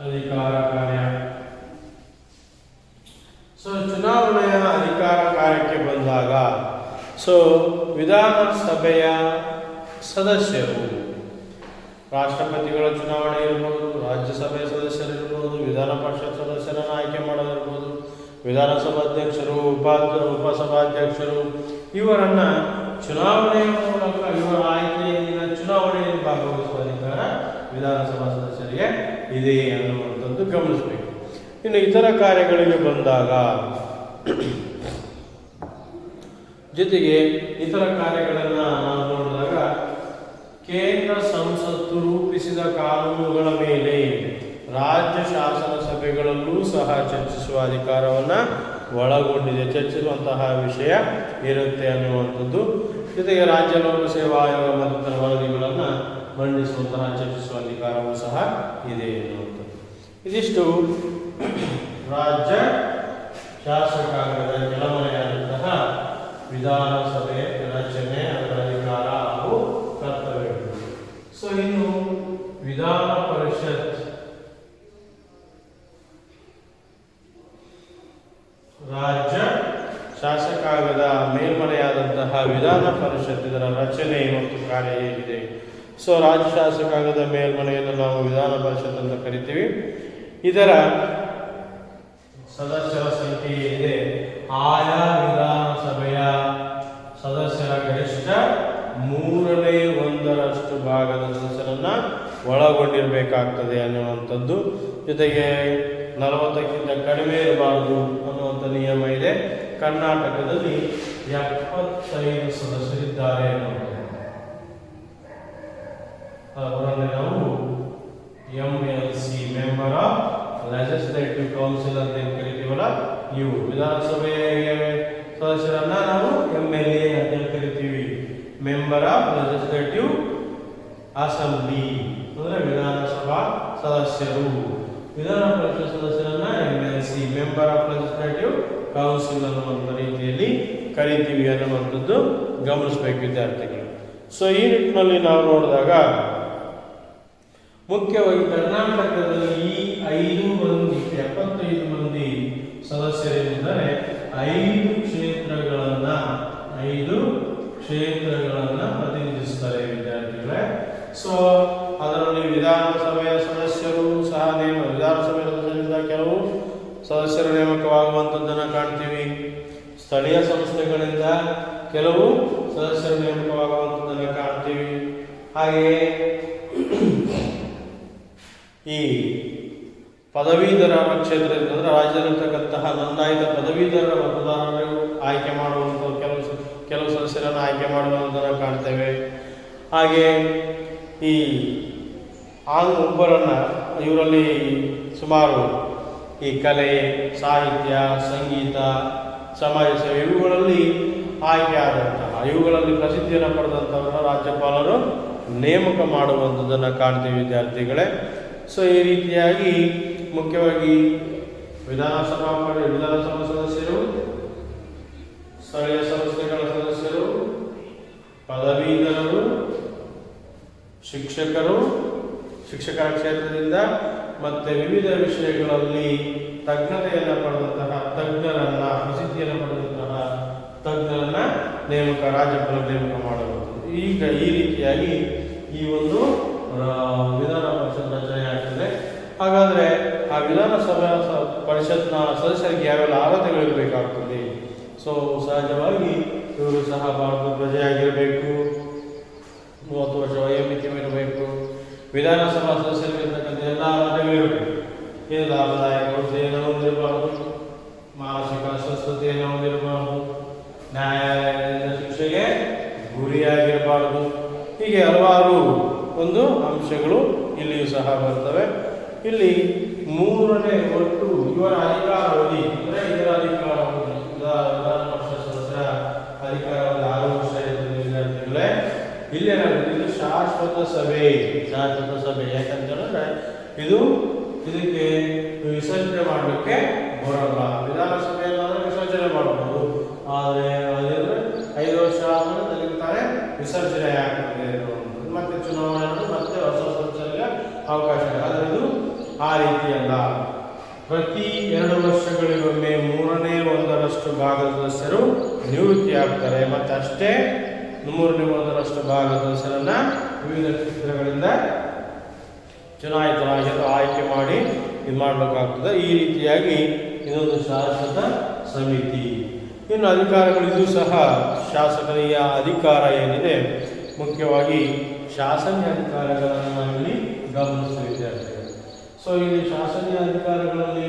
S1: ಅಧಿಕಾರ ಕಾರ್ಯ. ಸೊ ಚುನಾವಣೆಯ ಅಧಿಕಾರ ಕಾರ್ಯಕ್ಕೆ ಬಂದಾಗ ವಿಧಾನಸಭೆಯ ಸದಸ್ಯರು, ರಾಷ್ಟ್ರಪತಿಗಳ ಚುನಾವಣೆ ಇರ್ಬೋದು, ರಾಜ್ಯಸಭೆಯ ಸದಸ್ಯರಿರ್ಬೋದು, ವಿಧಾನ ಪರಿಷತ್ ಸದಸ್ಯರನ್ನು ಆಯ್ಕೆ ಮಾಡೋದಿರ್ಬೋದು, ವಿಧಾನಸಭಾಧ್ಯಕ್ಷರು, ಉಪಸಭಾಧ್ಯಕ್ಷರು, ಇವರನ್ನು ಚುನಾವಣೆಯ ಮೂಲಕ ಇವರ ಆಯ್ಕೆಯಲ್ಲಿನ ಚುನಾವಣೆಯಲ್ಲಿ ಭಾಗವಹಿಸುವ ಅಧಿಕಾರ ವಿಧಾನಸಭಾ ಸದಸ್ಯರಿಗೆ ಇದೆ ಅನ್ನುವಂಥದ್ದು ಗಮನಿಸಬೇಕು. ಇನ್ನು ಇತರ ಕಾರ್ಯಗಳಿಗೆ ಬಂದಾಗ, ಜೊತೆಗೆ ಇತರ ಕಾರ್ಯಗಳನ್ನು ನಾವು ನೋಡಿದಾಗ ಕೇಂದ್ರ ಸಂಸತ್ತು ರೂಪಿಸಿದ ಕಾನೂನುಗಳ ಮೇಲೆ ರಾಜ್ಯ ಶಾಸನ ಸಭೆಗಳಲ್ಲೂ ಸಹ ಚರ್ಚಿಸುವ ಅಧಿಕಾರವನ್ನು ಒಳಗೊಂಡಿದೆ. ಚರ್ಚಿಸುವಂತಹ ವಿಷಯ ಇರುತ್ತೆ ಅನ್ನುವಂಥದ್ದು. ಜೊತೆಗೆ ರಾಜ್ಯ ಲೋಕ ಸೇವಾ ಆಯೋಗ ಮತ್ತಿತರ ವರದಿಗಳನ್ನು ಮಂಡಿಸುವಂತಹ ಚರ್ಚಿಸುವ ಅಧಿಕಾರವೂ ಸಹ ಇದೆ ಎನ್ನುವಂಥದ್ದು. ಇದಿಷ್ಟು ರಾಜ್ಯ ಶಾಸಕಾಂಗದ ಕೆಳಮನೆಯಾದಂತಹ ವಿಧಾನಸಭೆ ರಚನೆ, ಅದರ ಅಧಿಕಾರ ಹಾಗೂ ಕರ್ತವ್ಯಗಳು. ಸೊ ಇನ್ನು ವಿಧಾನ ಪರಿಷತ್ ರಾಜ್ಯ ಶಾಸಕಾಂಗದ ಮೇಲ್ಮನೆಯಾದಂತಹ ವಿಧಾನ ಪರಿಷತ್, ಇದರ ರಚನೆ ಮತ್ತು ಕಾರ್ಯ ಹೇಗಿದೆ. ಸೊ ರಾಜ್ಯ ಶಾಸಕಾಂಗದ ಮೇಲ್ಮನೆಯನ್ನು ನಾವು ವಿಧಾನ ಪರಿಷತ್ ಅಂತ ಕರಿತೀವಿ. ಇದರ ಸದಸ್ಯರ ಸಂಖ್ಯೆ ಏನಿದೆ, ಆಯಾ ವಿಧಾನಸಭೆಯ ಸದಸ್ಯರ ಗರಿಷ್ಠ 1/3 ಭಾಗದ ಸದಸ್ಯರನ್ನ ಒಳಗೊಂಡಿರಬೇಕಾಗ್ತದೆ ಅನ್ನುವಂಥದ್ದು. ಜೊತೆಗೆ 40ಕ್ಕಿಂತ ಕಡಿಮೆ ಇರಬಾರದು ಅನ್ನುವಂಥ ನಿಯಮ ಇದೆ. ಕರ್ನಾಟಕದಲ್ಲಿ 75 ಸದಸ್ಯರಿದ್ದಾರೆ ಅನ್ನುವಂಥದ್ದು. ಅವರನ್ನು ನಾವು MLC, member of legislative council ಅಂತ ಏನು ಕರಿತೀವಲ್ಲ, ಇವು ವಿಧಾನಸಭೆಯ ಸದಸ್ಯರನ್ನ ನಾವು MLA ಅಂತ ಕರಿತೀವಿ. ಮೆಂಬರ್ ಆಫ್ ಲೆಜಿಸ್ಲೇಟಿವ್ ಅಸೆಂಬ್ಲಿ ಅಂದರೆ ವಿಧಾನಸಭಾ ಸದಸ್ಯರು. ವಿಧಾನ ಪರಿಷತ್ ಸದಸ್ಯರನ್ನ MLC, member of legislative council ಅನ್ನುವಂಥ ರೀತಿಯಲ್ಲಿ ಕರಿತೀವಿ ಅನ್ನುವಂಥದ್ದು ಗಮನಿಸಬೇಕು ವಿದ್ಯಾರ್ಥಿಗಳು. ಸೊ ಈ ನಿಟ್ಟಿನಲ್ಲಿ ನಾವು ನೋಡಿದಾಗ ಮುಖ್ಯವಾಗಿ ಕರ್ನಾಟಕದಲ್ಲಿ ಈ 75 ಮಂದಿ ಸದಸ್ಯರಿದ್ದಾರೆ. 5 ಕ್ಷೇತ್ರಗಳನ್ನು ಪ್ರತಿನಿಧಿಸುತ್ತಾರೆ ವಿದ್ಯಾರ್ಥಿಗಳೇ. ಸೊ ಅದರಲ್ಲಿ ವಿಧಾನಸಭೆಯ ಸದಸ್ಯರು ಸಹ ವಿಧಾನಸಭೆಯ ಸದಸ್ಯರಿಂದ ಕೆಲವು ಸದಸ್ಯರು ನೇಮಕವಾಗುವಂಥದ್ದನ್ನು ಕಾಣ್ತೀವಿ. ಸ್ಥಳೀಯ ಸಂಸ್ಥೆಗಳಿಂದ ಕೆಲವು ಸದಸ್ಯರು ನೇಮಕವಾಗುವಂಥದ್ದನ್ನು ಕಾಣ್ತೀವಿ. ಹಾಗೆಯೇ ಈ ಪದವೀಧರ ಕ್ಷೇತ್ರದಿಂದ ಅಂದರೆ ರಾಜ್ಯದಲ್ಲಿರ್ತಕ್ಕಂತಹ ನೋಂದಾಯಿತ ಪದವೀಧರ ಮತದಾರರು ಆಯ್ಕೆ ಮಾಡುವಂಥ ಕೆಲವು ಸದಸ್ಯರನ್ನು ಆಯ್ಕೆ ಮಾಡುವಂಥದ್ದನ್ನು ಕಾಣ್ತೇವೆ. ಹಾಗೆ ಈ ಒಬ್ಬರನ್ನು ಇವರಲ್ಲಿ ಸುಮಾರು ಈ ಕಲೆ, ಸಾಹಿತ್ಯ, ಸಂಗೀತ, ಸಮಾಜ ಸೇವೆ ಇವುಗಳಲ್ಲಿ ಆಯ್ಕೆ ಆದಂತಹ ಇವುಗಳಲ್ಲಿ ಪ್ರಸಿದ್ಧಿಯನ್ನು ಪಡೆದಂಥವರನ್ನು ರಾಜ್ಯಪಾಲರು ನೇಮಕ ಮಾಡುವಂಥದ್ದನ್ನು ಕಾಣ್ತೀವಿ ವಿದ್ಯಾರ್ಥಿಗಳೇ. ಸೊ ಈ ರೀತಿಯಾಗಿ ಮುಖ್ಯವಾಗಿ ವಿಧಾನಸಭಾ ಸದಸ್ಯರು, ಸ್ಥಳೀಯ ಸಂಸ್ಥೆಗಳ ಸದಸ್ಯರು, ಪದವೀಧರರು, ಶಿಕ್ಷಕರ ಕ್ಷೇತ್ರದಿಂದ ಮತ್ತು ವಿವಿಧ ವಿಷಯಗಳಲ್ಲಿ ತಜ್ಞತೆಯನ್ನು ಪಡೆದಂತಹ ಪ್ರಸಿದ್ಧಿಯನ್ನು ಪಡೆದಂತಹ ತಜ್ಞರನ್ನ ರಾಜ್ಯಪಾಲ ನೇಮಕ ಮಾಡುವಂಥದ್ದು. ಈಗ ಈ ರೀತಿಯಾಗಿ ಈ ಒಂದು ವಿಧಾನ ಪರಿಷತ್ ರಚನೆ ಆಗ್ತದೆ. ಹಾಗಾದರೆ ಆ ವಿಧಾನಸಭಾ ಪರಿಷತ್ನ ಸದಸ್ಯರಿಗೆ ಯಾವೆಲ್ಲ ಅರ್ಹತೆಗಳಿರಬೇಕಾಗ್ತದೆ? ಸೊ ಸಹಜವಾಗಿ ಇವರು ಸಹ ಭಾರತದ ಪ್ರಜೆಯಾಗಿರಬೇಕು, 30 ವರ್ಷ ವಯೋಮಿತಿ ಇರಬೇಕು, ವಿಧಾನಸಭಾ ಸದಸ್ಯರಿಗಿರ್ತಕ್ಕಂಥ ಎಲ್ಲ ಅರ್ಹತೆಗಳಿರಬೇಕು. ಏನು ಲಾಭದಾಯಕ ಹುದ್ದೆಯನ್ನು ಹೊಂದಿರಬಾರದು, ಮಾನಸಿಕ ಅಸ್ವಸ್ಥತೆಯನ್ನು ಹೊಂದಿರಬಾರದು, ನ್ಯಾಯಾಲಯದಿಂದ ಶಿಕ್ಷೆಗೆ ಗುರಿಯಾಗಿರಬಾರದು. ಹೀಗೆ ಹಲವಾರು ಒಂದು ಅಂಶಗಳು ಇಲ್ಲಿಯೂ ಸಹ ಬರ್ತವೆ. ಇಲ್ಲಿ 3ನೇ ಒಟ್ಟು ಇವರ ಅಧಿಕಾರಾವಧಿ ಅಂದರೆ ಇದರ ಅಧಿಕಾರಾವಧಿ ವಿಧಾನ ಪರಿಷತ್ ಸದಸ್ಯರ ಅಧಿಕಾರಾವಧಿ 6 ವರ್ಷ ಇರ್ತದೆ ವಿದ್ಯಾರ್ಥಿಗಳೇ. ಇಲ್ಲೇನಾಗುತ್ತೆ, ಇದು ಶಾಶ್ವತ ಸಭೆ. ಯಾಕಂತ ಹೇಳಿದ್ರೆ ಇದಕ್ಕೆ ವಿಸರ್ಜನೆ ಮಾಡಲಿಕ್ಕೆ ಬರಲ್ಲ. ವಿಧಾನಸಭೆಯಲ್ಲಾದರೆ ವಿಸರ್ಜನೆ ಮಾಡಬಹುದು, ಆದರೆ ಅದೇಂದ್ರೆ 5 ವರ್ಷ ಆದಮೇಲೆ ತೆಗೆದುತ್ತಾರೆ ವಿಸರ್ಜನೆ ಆಗ್ತದೆ. ಮತ್ತೆ ಚುನಾವಣೆ ಮತ್ತೆ ಹೊಸ ಸದಸ್ಯರಿಗೆ ಅವಕಾಶ. ಆದರೆ ಇದು ಆ ರೀತಿಯಲ್ಲ. ಪ್ರತಿ 2 ವರ್ಷಗಳಿಗೊಮ್ಮೆ 1/3 ಭಾಗದ ಸದಸ್ಯರು ನಿವೃತ್ತಿ ಆಗ್ತಾರೆ. ಮತ್ತೆ ಅಷ್ಟೇ 1/3 ಭಾಗದ ಸದಸ್ಯರನ್ನ ವಿವಿಧ ಕ್ಷೇತ್ರಗಳಿಂದ ಚುನಾಯಿತರಾಗಿ ಆಯ್ಕೆ ಮಾಡಿ ಇದು ಮಾಡಬೇಕಾಗ್ತದೆ. ಈ ರೀತಿಯಾಗಿ ಇದೊಂದು ಶಾಶ್ವತ ಸಮಿತಿ. ಇನ್ನು ಅಧಿಕಾರಗಳು, ಇದು ಸಹ ಶಾಸಕೀಯ ಅಧಿಕಾರ ಏನಿದೆ, ಮುಖ್ಯವಾಗಿ ಶಾಸನೀಯ ಅಧಿಕಾರಗಳನ್ನು ನಾವಿಲ್ಲಿ ಗಮನಿಸುತ್ತಿದ್ದೇವೆ. ಸೊ ಇಲ್ಲಿ ಶಾಸನೀಯ ಅಧಿಕಾರಗಳಲ್ಲಿ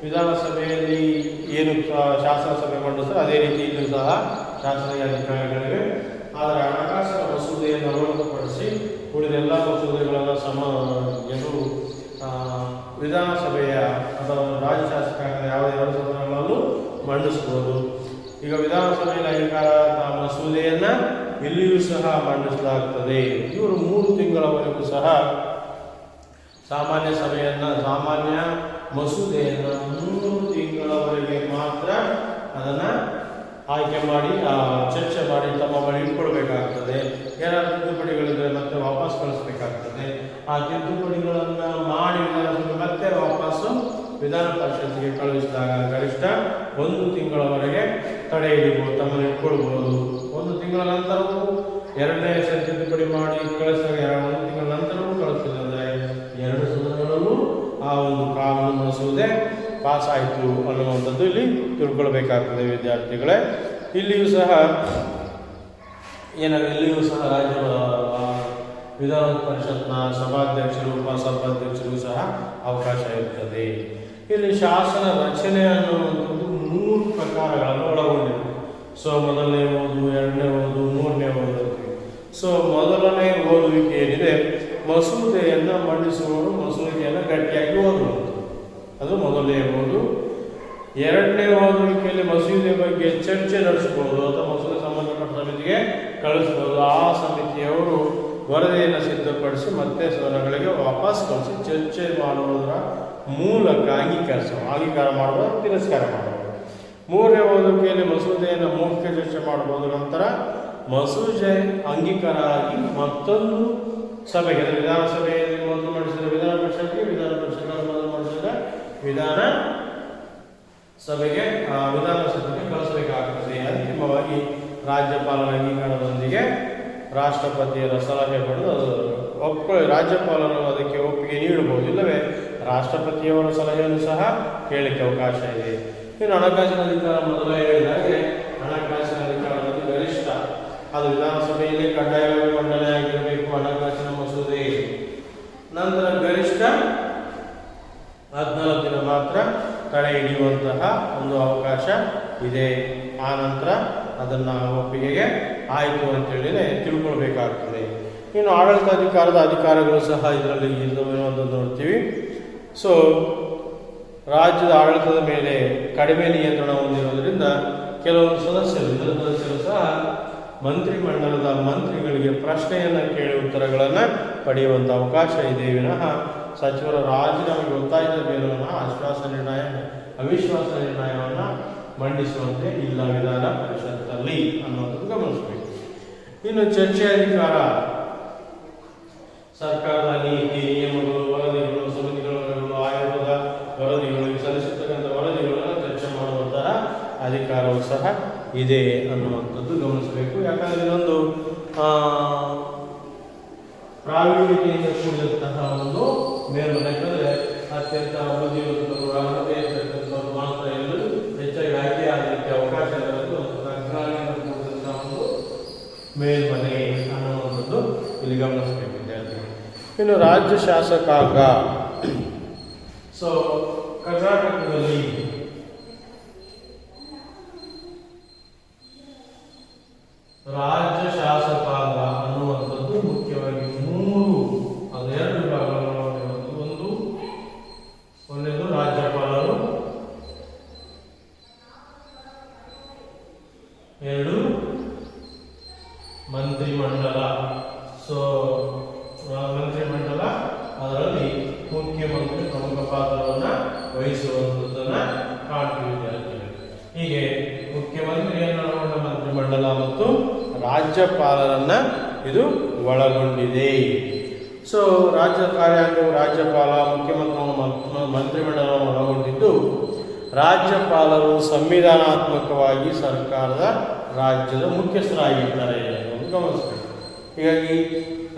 S1: ವಿಧಾನಸಭೆಯಲ್ಲಿ ಏನು ಶಾಸನ ಸಭೆ ಮಂಡಿಸ್ತಾರೆ ಅದೇ ರೀತಿ ಇಲ್ಲೂ ಸಹ ಶಾಸನೀಯ ಅಧಿಕಾರಗಳಿವೆ. ಆದರೆ ಹಣಕಾಸಿನ ಮಸೂದೆಯನ್ನು ಹೊರತುಪಡಿಸಿ ಉಳಿದ ಎಲ್ಲ ಮಸೂದೆಗಳನ್ನು ವಿಧಾನಸಭೆಯ ಅಥವಾ ರಾಜ್ಯ ಶಾಸಕಾಂಗದ ಯಾವುದೇ 2 ಸದನಗಳಲ್ಲೂ ಮಂಡಿಸಬಹುದು. ಈಗ ವಿಧಾನಸಭೆಯ ಅಧಿಕಾರ ಮಸೂದೆಯನ್ನು ಇಲ್ಲಿಯೂ ಸಹ ಮಂಡಿಸಲಾಗುತ್ತದೆ. ಇವರು 3 ತಿಂಗಳವರೆಗೂ ಸಹ ಸಾಮಾನ್ಯ ಮಸೂದೆಯನ್ನು 3 ತಿಂಗಳವರೆಗೆ ಮಾತ್ರ ಅದನ್ನು ಆಯ್ಕೆ ಮಾಡಿ ಚರ್ಚೆ ಮಾಡಿ ತಮ್ಮ ಬಳಿ ಇಟ್ಕೊಳ್ಬೇಕಾಗ್ತದೆ. ಏನಾದರೂ ತಿದ್ದುಪಡಿಗಳಿದ್ರೆ ಮತ್ತೆ ವಾಪಸ್ ಕಳಿಸ್ಬೇಕಾಗ್ತದೆ. ಆ ತಿದ್ದುಪಡಿಗಳನ್ನು ಮಾಡಿ ಮತ್ತೆ ವಾಪಸ್ಸು ವಿಧಾನ ಪರಿಷತ್ಗೆ ಕಳುಹಿಸಿದಾಗ ಗರಿಷ್ಠ 1 ತಿಂಗಳವರೆಗೆ ತಡೆ ಹಿಡಿಬಹುದು, ತಮ್ಮನ್ನು ಇಟ್ಕೊಳ್ಬಹುದು. 1 ತಿಂಗಳ ನಂತರವೂ 2ನೇ ಸರಿ ತಿದ್ದುಪಡಿ ಮಾಡಿ ಕಳಿಸಿದಾಗ 1 ತಿಂಗಳ ನಂತರವೂ ಕಳಿಸಿದ್ರೆ 2 ಸದನಗಳಲ್ಲೂ ಆ ಒಂದು ಕಾನೂನು ಮಸೂದೆ ಪಾಸ್ ಆಯಿತು ಅನ್ನುವಂಥದ್ದು ಇಲ್ಲಿ ತಿಳ್ಕೊಳ್ಬೇಕಾಗ್ತದೆ ವಿದ್ಯಾರ್ಥಿಗಳೇ. ಇಲ್ಲಿಯೂ ಸಹ ರಾಜ್ಯ ವಿಧಾನ ಪರಿಷತ್ನ ಸಭಾಧ್ಯಕ್ಷರು, ಉಪಸಭಾಧ್ಯಕ್ಷರು ಸಹ ಅವಕಾಶ ಇರ್ತದೆ. ಇಲ್ಲಿ ಶಾಸನ ರಚನೆ ಅನ್ನುವಂಥದ್ದು 3 ಪ್ರಕಾರಗಳನ್ನು ಒಳಗೊಂಡಿದೆ. ಸೊ ಮೊದಲನೇ ಓದು, 2ನೇ ಓದು, 3ನೇ ಓದು. ಸೊ ಮೊದಲನೇ ಓದುವಿಕೆ ಏನಿದೆ, ಮಸೂದೆಯನ್ನು ಮಂಡಿಸುವವರು ಮಸೂದೆಯನ್ನು ಗಟ್ಟಿಯಾಗಿ ಓದುವುದು, ಅದು ಮೊದಲನೇ ಓದು. 2ನೇ ಓದುವಿಕೆಯಲ್ಲಿ ಮಸೂದೆ ಬಗ್ಗೆ ಚರ್ಚೆ ನಡೆಸಬಹುದು ಅಥವಾ ಮಸೂದೆ ಸಂಬಂಧಪಟ್ಟ ಸಮಿತಿಗೆ ಕಳಿಸಬಹುದು. ಆ ಸಮಿತಿಯವರು ವರದಿಯನ್ನು ಸಿದ್ಧಪಡಿಸಿ ಮತ್ತೆ ಸದನಗಳಿಗೆ ವಾಪಸ್ ಕಳಿಸಿ ಚರ್ಚೆ ಮಾಡುವುದರ ಮೂಲಕ ಅಂಗೀಕಾರ ಮಾಡುವುದು, ತಿರಸ್ಕಾರ ಮಾಡುವುದು. 3ನೇ ಓದುವಿಕೆಯಲ್ಲಿ ಮಸೂದೆಯನ್ನು ಮೌಖಿಕ ಚರ್ಚೆ ಮಾಡಬಹುದು. ನಂತರ ಮಸೂದೆ ಅಂಗೀಕಾರ ಆಗಿ ಮತ್ತೊಂದು ಸಭೆಗೆ, ವಿಧಾನಸಭೆಯಲ್ಲಿ ಮೊದಲು ಮಾಡಿಸಿದ ವಿಧಾನ ಪರಿಷತ್ಗೆ, ವಿಧಾನ ಪರಿಷತ್ ಮೊದಲು ಮಾಡಿಸಿದ ವಿಧಾನ ಸಭೆಗೆ ಕಳಿಸಬೇಕಾಗುತ್ತದೆ. ಅಂತಿಮವಾಗಿ ರಾಜ್ಯಪಾಲರ ಅಂಗೀಕಾರದೊಂದಿಗೆ ರಾಷ್ಟ್ರಪತಿಯರ ಸಲಹೆ ಪಡೆದು ರಾಜ್ಯಪಾಲರು ಅದಕ್ಕೆ ಒಪ್ಪಿಗೆ ನೀಡಬಹುದು, ಇಲ್ಲವೇ ರಾಷ್ಟ್ರಪತಿಯವರ ಸಲಹೆಯನ್ನು ಸಹ ಕೇಳಲಿಕ್ಕೆ ಅವಕಾಶ ಇದೆ. ಇನ್ನು ಹಣಕಾಸಿನ ಅಧಿಕಾರ ಮೊದಲೇ ಹೇಳಿದಾಗೆ ಹಣಕಾಸಿನ ಅಧಿಕಾರದಲ್ಲಿ ಗರಿಷ್ಠ ಅದು ವಿಧಾನಸಭೆಯಲ್ಲಿ ಕಡ್ಡಾಯವಾಗಿ ಮಂಡನೆ ಆಗಿರಬೇಕು ಹಣಕಾಸಿನ ಮಸೂದೆ. ನಂತರ ಗರಿಷ್ಠ ಇದೆ. ಆ ನಂತರ ಅದನ್ನು ಒಪ್ಪಿಗೆಗೆ ಆಯಿತು ಅಂತೇಳಿನೇ ತಿಳ್ಕೊಳ್ಬೇಕಾಗ್ತದೆ. ಇನ್ನು ಆಡಳಿತಾಧಿಕಾರದ ಅಧಿಕಾರಗಳು ಸಹ ಇದರಲ್ಲಿ ಇರುವಂಥದ್ದು ನೋಡ್ತೀವಿ. ಸೊ ರಾಜ್ಯದ ಆಡಳಿತದ ಮೇಲೆ ಕಡಿಮೆ ನಿಯಂತ್ರಣ ಹೊಂದಿರೋದ್ರಿಂದ ಕೆಲವೊಂದು ಸದಸ್ಯರು ಸಹ ಮಂತ್ರಿಮಂಡಲದ ಮಂತ್ರಿಗಳಿಗೆ ಪ್ರಶ್ನೆಯನ್ನು ಕೇಳಿ ಉತ್ತರಗಳನ್ನು ಪಡೆಯುವಂಥ ಅವಕಾಶ ಇದೆ ವಿನಃ ಸಚಿವರ ರಾಜೀನಾಮೆಗೆ ಒತ್ತಾಯದ ಮೇಲನ್ನು ಅವಿಶ್ವಾಸ ನಿರ್ಣಯವನ್ನು ಮಂಡಿಸುವಂತೆ ಇಲ್ಲ ವಿಧಾನ ಪರಿಷತ್ತಲ್ಲಿ ಅನ್ನೋದನ್ನು ಗಮನಿಸಬೇಕು. ಇನ್ನು ಚರ್ಚೆ ಅಧಿಕಾರ ಸರ್ಕಾರದ ನೀತಿ ನಿಯಮಗಳು, ವರದಿಗಳು, ಸಮಿತಿಗಳು, ಆಯೋಗದ ವರದಿಗಳು, ಸಲ್ಲಿಸತಕ್ಕಂಥ ವರದಿಗಳನ್ನು ಚರ್ಚೆ ಮಾಡುವಂತಹ ಅಧಿಕಾರವು ಸಹ ಇದೆ ಅನ್ನುವಂಥದ್ದು ಗಮನಿಸಬೇಕು. ಯಾಕಂದರೆ ಇದೊಂದು ಪ್ರಾವೀಣ್ಯತೆಯಿಂದ ಕೂಡಿದಂತಹ ಒಂದು ಮೇಲ್ಮನೆ. ಯಾಕಂದರೆ ಅತ್ಯಂತ ಬುದ್ಧಿವಂತರು ಅರ್ಹತೆ ಇರ್ತಕ್ಕಂಥವ್ರು ಮಾತ್ರ ಎಲ್ಲರೂ ಹೆಚ್ಚಾಗಿ ಆಯ್ಕೆ ಆಗಲಿಕ್ಕೆ ಅವಕಾಶ ಇರೋದು ಅಜ್ಞಾನದಿಂದ ಕೂಡಿದಂತಹ ಒಂದು ಮೇಲ್ಮನೆ ಅನ್ನುವಂಥದ್ದು ಇಲ್ಲಿ ಗಮನಿಸಬೇಕು ವಿದ್ಯಾರ್ಥಿಗಳು. ಇನ್ನು ರಾಜ್ಯ ಶಾಸಕಾಂಗ. ಸೊ ಕರ್ನಾಟಕದಲ್ಲಿ ರಾಜ್ಯ ಶಾಸಕಾಂಗ ಅನ್ನುವಂಥದ್ದು ಮುಖ್ಯವಾಗಿ ಎರಡು ವಿಭಾಗಗಳನ್ನು ಹೊಂದಿರುವಂಥದ್ದು. ಒಂದನೇದು ರಾಜ್ಯಪಾಲರು, ಎರಡು ಮಂತ್ರಿಮಂಡಲ. ಸೊ ಮಂತ್ರಿಮಂಡಲ ಅದರಲ್ಲಿ ಮುಖ್ಯಮಂತ್ರಿ ಪ್ರಮುಖ ಪಾತ್ರವನ್ನು ವಹಿಸುವಂಥದ್ದನ್ನು ಕಾಣ್ತೀವಿ ವಿದ್ಯಾರ್ಥಿಗಳು. ಹೀಗೆ ಮುಖ್ಯಮಂತ್ರಿಯನ್ನು ಒಳಗೊಂಡ ಮಂತ್ರಿಮಂಡಲ ಮತ್ತು ರಾಜ್ಯಪಾಲರನ್ನ ಇದು ಒಳಗೊಂಡಿದೆ. ಸೊ ರಾಜ್ಯ ಕಾರ್ಯಾಂಗವು ರಾಜ್ಯಪಾಲ, ಮುಖ್ಯಮಂತ್ರಿ, ಮಂತ್ರಿಮಂಡಲವನ್ನು ಒಳಗೊಂಡಿದ್ದು ರಾಜ್ಯಪಾಲರು ಸಂವಿಧಾನಾತ್ಮಕವಾಗಿ ಸರ್ಕಾರದ ರಾಜ್ಯದ ಮುಖ್ಯಸ್ಥರಾಗಿರ್ತಾರೆ ಅನ್ನೋದು ಗಮನಿಸಬೇಕು. ಹೀಗಾಗಿ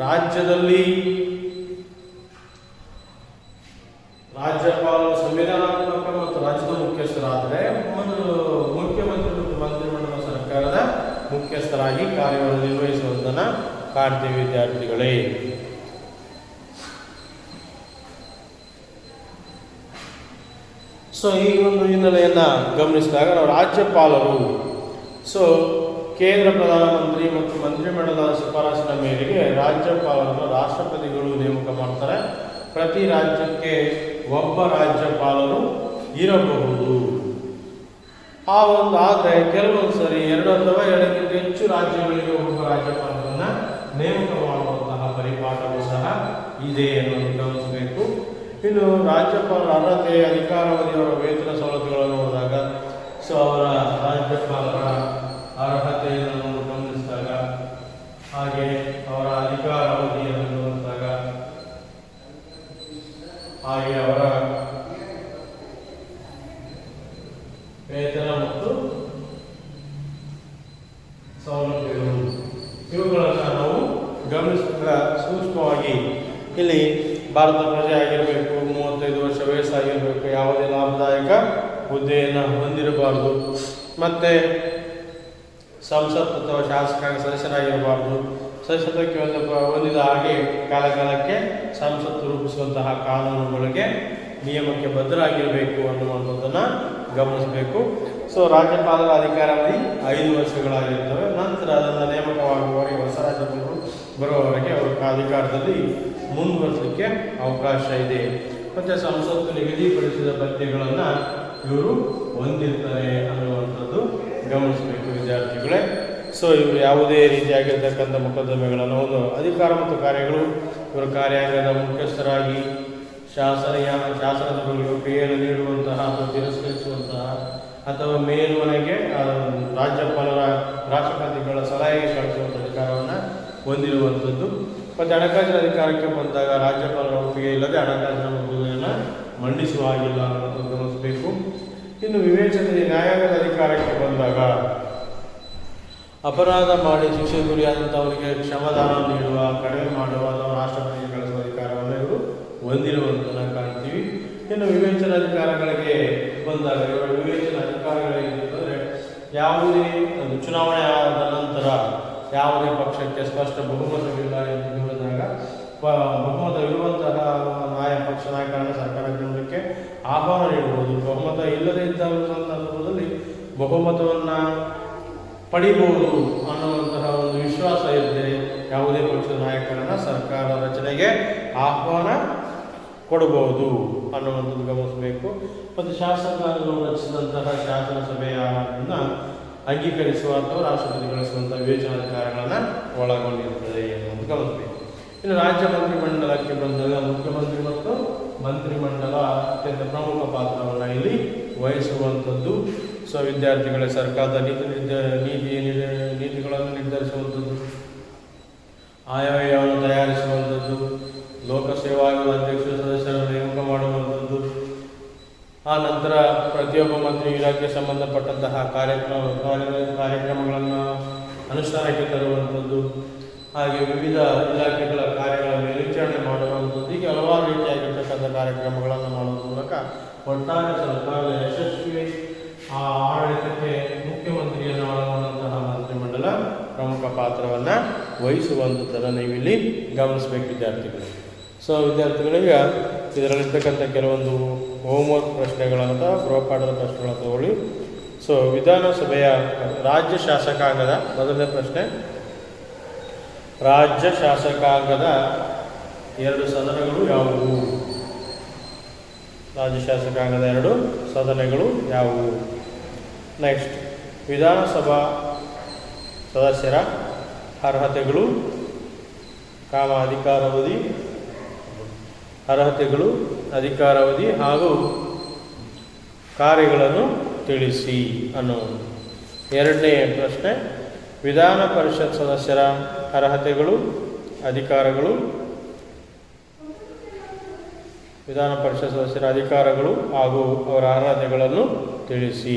S1: ರಾಜ್ಯದಲ್ಲಿ ರಾಜ್ಯಪಾಲರು ಸಂವಿಧಾನಾತ್ಮಕ ಮತ್ತು ರಾಜ್ಯದ ಮುಖ್ಯಸ್ಥರಾದರೆ ಮುಖ್ಯಮಂತ್ರಿ ಮತ್ತು ಮಂತ್ರಿಮಂಡಲ ಸರ್ಕಾರದ ಮುಖ್ಯಸ್ಥರಾಗಿ ಕಾರ್ಯವನ್ನು ನಿರ್ವಹಿಸುವುದನ್ನು ಕಾಣ್ತೀವಿ ವಿದ್ಯಾರ್ಥಿಗಳೇ. ಸೊ ಈ ಒಂದು ಹಿನ್ನೆಲೆಯನ್ನು ಗಮನಿಸಿದಾಗ ನಾವು ರಾಜ್ಯಪಾಲರು ಕೇಂದ್ರ ಪ್ರಧಾನಮಂತ್ರಿ ಮತ್ತು ಮಂತ್ರಿಮಂಡಲದ ಶಿಫಾರಸಿನ ಮೇರೆಗೆ ರಾಜ್ಯಪಾಲರನ್ನು ರಾಷ್ಟ್ರಪತಿಗಳು ನೇಮಕ ಮಾಡ್ತಾರೆ. ಪ್ರತಿ ರಾಜ್ಯಕ್ಕೆ ಒಬ್ಬ ರಾಜ್ಯಪಾಲರು ಇರಬಹುದು. ಆ ಒಂದು ಆದರೆ ಕೆಲವೊಂದು ಸರಿ 2 ಅಥವಾ 2ಕ್ಕಿಂತ ಹೆಚ್ಚು ರಾಜ್ಯಗಳಿಗೆ ಒಬ್ಬ ರಾಜ್ಯಪಾಲರನ್ನು ನೇಮಕ ಮಾಡುವಂತಹ ಪರಿಪಾಠವು ಸಹ ಇದೆ ಅನ್ನೋದು ಗಮನಿಸಬೇಕು. ಇನ್ನು ರಾಜ್ಯಪಾಲರ ಅರ್ಹತೆ, ಅಧಿಕಾರಾವಧಿಯವರ ವೇತನ ಸವಲತ್ತುಗಳನ್ನು ನೋಡಿದಾಗ ಅವರ ರಾಜ್ಯಪಾಲರ ಅರ್ಹತೆಯನ್ನು ಗಮನಿಸಿದಾಗ, ಹಾಗೆ ಅವರ ಅಧಿಕಾರಾವಧಿಯನ್ನು ನೋಡಿದಾಗ, ಹಾಗೆ ಅವರ ವೇತನ ಮತ್ತು ಸೌಲಭ್ಯಗಳು ಇವುಗಳನ್ನು ನಾವು ಗಮನಿಸಿದಾಗ ಸೂಕ್ಷ್ಮವಾಗಿ ಇಲ್ಲಿ ಭಾರತ ಪ್ರಜೆ ಆಗಿರಬೇಕು, 35 ವರ್ಷ ವಯಸ್ಸಾಗಿರಬೇಕು, ಯಾವುದೇ ಲಾಭದಾಯಕ ಹುದ್ದೆಯನ್ನು ಹೊಂದಿರಬಾರ್ದು, ಮತ್ತು ಸಂಸತ್ ಅಥವಾ ಶಾಸಕಾಂಗ ಸದಸ್ಯರಾಗಿರಬಾರ್ದು, ಸದಸ್ಯತ್ವಕ್ಕೆ ಹೊಂದಿದ ಹಾಗೆ ಕಾಲಕಾಲಕ್ಕೆ ಸಂಸತ್ತು ರೂಪಿಸುವಂತಹ ಕಾನೂನುಗಳಿಗೆ ನಿಯಮಕ್ಕೆ ಬದ್ಧರಾಗಿರಬೇಕು ಅನ್ನುವಂಥದ್ದನ್ನು ಗಮನಿಸಬೇಕು. ರಾಜ್ಯಪಾಲರ ಅಧಿಕಾರಾವಧಿ 5 ವರ್ಷಗಳಾಗಿರ್ತವೆ. ನಂತರ ಅದನ್ನು ನೇಮಕವಾಗುವವರೆಗೆ ಹೊಸ ರಾಜ್ಯಪಾಲರು ಬರುವವರೆಗೆ ಅವರ ಅಧಿಕಾರದಲ್ಲಿ ಮುಂದುವರಿಸಲಿಕ್ಕೆ ಅವಕಾಶ ಇದೆ. ಮತ್ತು ಸಂಸತ್ತು ನಿಗದಿಪಡಿಸಿದ ಭತ್ಯೆಗಳನ್ನು ಇವರು ಹೊಂದಿರ್ತಾರೆ ಅನ್ನುವಂಥದ್ದು ಗಮನಿಸಬೇಕು ವಿದ್ಯಾರ್ಥಿಗಳೇ. ಇವರು ಯಾವುದೇ ರೀತಿಯಾಗಿರ್ತಕ್ಕಂಥ ಮೊಕದ್ದಮೆಗಳನ್ನು ಒಂದು ಅಧಿಕಾರ ಮತ್ತು ಕಾರ್ಯಗಳು ಇವರ ಕಾರ್ಯಾಂಗದ ಮುಖ್ಯಸ್ಥರಾಗಿ ಶಾಸನದ ಬಗ್ಗೆ ಕ್ರಿಯೆಯನ್ನು ನೀಡುವಂತಹ ಅಥವಾ ತಿರಸ್ಕರಿಸುವಂತಹ ಅಥವಾ ಮೇಲ್ಮನೆಗೆ ರಾಜ್ಯಪಾಲರ ರಾಷ್ಟ್ರಪತಿಗಳ ಸಲಹೆಗೆ ಕಳಿಸುವಂಥ ಅಧಿಕಾರವನ್ನು ಹೊಂದಿರುವಂಥದ್ದು. ಮತ್ತು ಹಣಕಾಸಿನ ಅಧಿಕಾರಕ್ಕೆ ಬಂದಾಗ ರಾಜ್ಯಪಾಲರ ಒಪ್ಪಿಗೆ ಇಲ್ಲದೆ ಹಣಕಾಸಿನ ಮಸೂದೆಯನ್ನು ಮಂಡಿಸುವ ಹಾಗಿಲ್ಲ ಅನ್ನೋದನ್ನು ಗಮನಿಸಬೇಕು. ಇನ್ನು ವಿವೇಚನೆ ನ್ಯಾಯಾಂಗದ ಅಧಿಕಾರಕ್ಕೆ ಬಂದಾಗ ಅಪರಾಧ ಮಾಡಿ ಶಿಕ್ಷೆಗೆ ಗುರಿಯಾದಂಥವರಿಗೆ ಕ್ಷಮಾದಾನ ನೀಡುವ, ಕಡಿಮೆ ಮಾಡುವ ಅಥವಾ ರಾಷ್ಟ್ರಪತಿಗೆ ಕಳಿಸುವ ಅಧಿಕಾರವನ್ನು ಇವರು ಹೊಂದಿರುವಂಥದ್ದನ್ನು ಕಾಣ್ತೀವಿ. ಇನ್ನು ವಿವೇಚನಾ ಅಧಿಕಾರಗಳಿಗೆ ಬಂದಾಗ ಇವರ ವಿವೇಚನಾ ಅಧಿಕಾರಗಳೇನೆಂದರೆ ಯಾವುದೇ ಚುನಾವಣೆ ಆದ ನಂತರ ಯಾವುದೇ ಪಕ್ಷಕ್ಕೆ ಸ್ಪಷ್ಟ ಬಹುಮತವಿಲ್ಲ ಎಂದು ಹೇಳಿದಾಗ ಬಹುಮತವಿರುವಂತಹ ಪಕ್ಷ ನಾಯಕರನ್ನು ಸರ್ಕಾರ ಗಮನಕ್ಕೆ ಆಹ್ವಾನ ನೀಡಬಹುದು. ಬಹುಮತ ಇಲ್ಲದೇ ಇದ್ದ ಸಂದರ್ಭದಲ್ಲಿ ಬಹುಮತವನ್ನು ಪಡಿಬಹುದು ಅನ್ನುವಂತಹ ಒಂದು ವಿಶ್ವಾಸ ಇದ್ದರೆ ಯಾವುದೇ ಪಕ್ಷದ ನಾಯಕರನ್ನು ಸರ್ಕಾರ ರಚನೆಗೆ ಆಹ್ವಾನ ಕೊಡಬಹುದು ಅನ್ನುವಂಥದ್ದು ಗಮನಿಸಬೇಕು. ಮತ್ತು ಶಾಸಕಾಂಗಗಳು ರಚಿಸಿದಂತಹ ಶಾಸನ ಸಭೆಯನ್ನು ಅಂಗೀಕರಿಸುವ ಅಥವಾ ರಾಷ್ಟ್ರಪತಿ ಗಳಿಸುವಂಥ ವಿವೇಚನಾಧಿಕಾರಗಳನ್ನು ಒಳಗೊಂಡಿರುತ್ತದೆ ಎನ್ನುವುದು ಗಮನಿಸಬೇಕು. ಇನ್ನು ರಾಜ್ಯ ಮಂತ್ರಿಮಂಡಲಕ್ಕೆ ಬಂದಾಗ ಮುಖ್ಯಮಂತ್ರಿ ಮತ್ತು ಮಂತ್ರಿಮಂಡಲ ಅತ್ಯಂತ ಪ್ರಮುಖ ಪಾತ್ರವನ್ನು ಇಲ್ಲಿ ವಹಿಸುವಂಥದ್ದು. ಸೊ ವಿದ್ಯಾರ್ಥಿಗಳ ಸರ್ಕಾರದ ನೀತಿಗಳನ್ನು ನಿರ್ಧರಿಸುವಂಥದ್ದು, ಆಯವ್ಯಯವನ್ನು ತಯಾರಿಸುವಂಥದ್ದು, ಲೋಕಸೇವಾ ಆಯೋಗದ ಅಧ್ಯಕ್ಷ ಸದಸ್ಯರನ್ನು ನೇಮಕ ಮಾಡುವಂಥದ್ದು, ಆ ನಂತರ ಪ್ರತಿಯೊಬ್ಬ ಮಂತ್ರಿ ಇಲಾಖೆಗೆ ಸಂಬಂಧಪಟ್ಟಂತಹ ಕಾರ್ಯಕ್ರಮಗಳನ್ನು ಅನುಷ್ಠಾನಕ್ಕೆ ತರುವಂಥದ್ದು, ಹಾಗೆ ವಿವಿಧ ಇಲಾಖೆಗಳ ಕಾರ್ಯಗಳ ಮೇಲ್ವಿಚಾರಣೆ ಮಾಡುವಂಥದ್ದು, ಹೀಗೆ ಹಲವಾರು ರೀತಿಯಾಗಿರ್ತಕ್ಕಂಥ ಕಾರ್ಯಕ್ರಮಗಳನ್ನು ಮಾಡುವ ಮೂಲಕ ಒಟ್ಟಾರೆ ಸರ್ಕಾರದ ಯಶಸ್ವಿ ಆಡಳಿತಕ್ಕೆ ಮುಖ್ಯಮಂತ್ರಿಯನ್ನು ಒಳಗೊಂಡಂತಹ ಮಂತ್ರಿಮಂಡಲ ಪ್ರಮುಖ ಪಾತ್ರವನ್ನು ವಹಿಸುವಂಥದ್ದನ್ನು ನೀವಿಲ್ಲಿ ಗಮನಿಸಬೇಕು ವಿದ್ಯಾರ್ಥಿಗಳು. ಸೊ ವಿದ್ಯಾರ್ಥಿಗಳಿಗೆ ಇದರಲ್ಲಿರ್ತಕ್ಕಂಥ ಕೆಲವೊಂದು ಹೋಮ್ವರ್ಕ್ ಪ್ರಶ್ನೆಗಳಂತ ಗೃಹಪಾಠದ ಪ್ರಶ್ನೆಗಳನ್ನು ತಗೊಳ್ಳಿ. ಸೊ ವಿಧಾನಸಭೆಯ ರಾಜ್ಯ ಶಾಸಕಾಂಗದ ಮೊದಲನೇ ಪ್ರಶ್ನೆ, ರಾಜ್ಯ ಶಾಸಕಾಂಗದ 2 ಸದನಗಳು ಯಾವುವು? ರಾಜ್ಯ ಶಾಸಕಾಂಗದ 2 ಸದನಗಳು ಯಾವುವು? ನೆಕ್ಸ್ಟ್, ವಿಧಾನಸಭಾ ಸದಸ್ಯರ ಅರ್ಹತೆಗಳು, ಅಧಿಕಾರಾವಧಿ ಹಾಗೂ ಕಾರ್ಯಗಳನ್ನು ತಿಳಿಸಿ ಅನ್ನುವುದು. ಎರಡನೇ ಪ್ರಶ್ನೆ, ವಿಧಾನ ಪರಿಷತ್ ಸದಸ್ಯರ ಅರ್ಹತೆಗಳು, ಅಧಿಕಾರಗಳು ಹಾಗೂ ಅವರ ಅರ್ಹತೆಗಳನ್ನು ತಿಳಿಸಿ.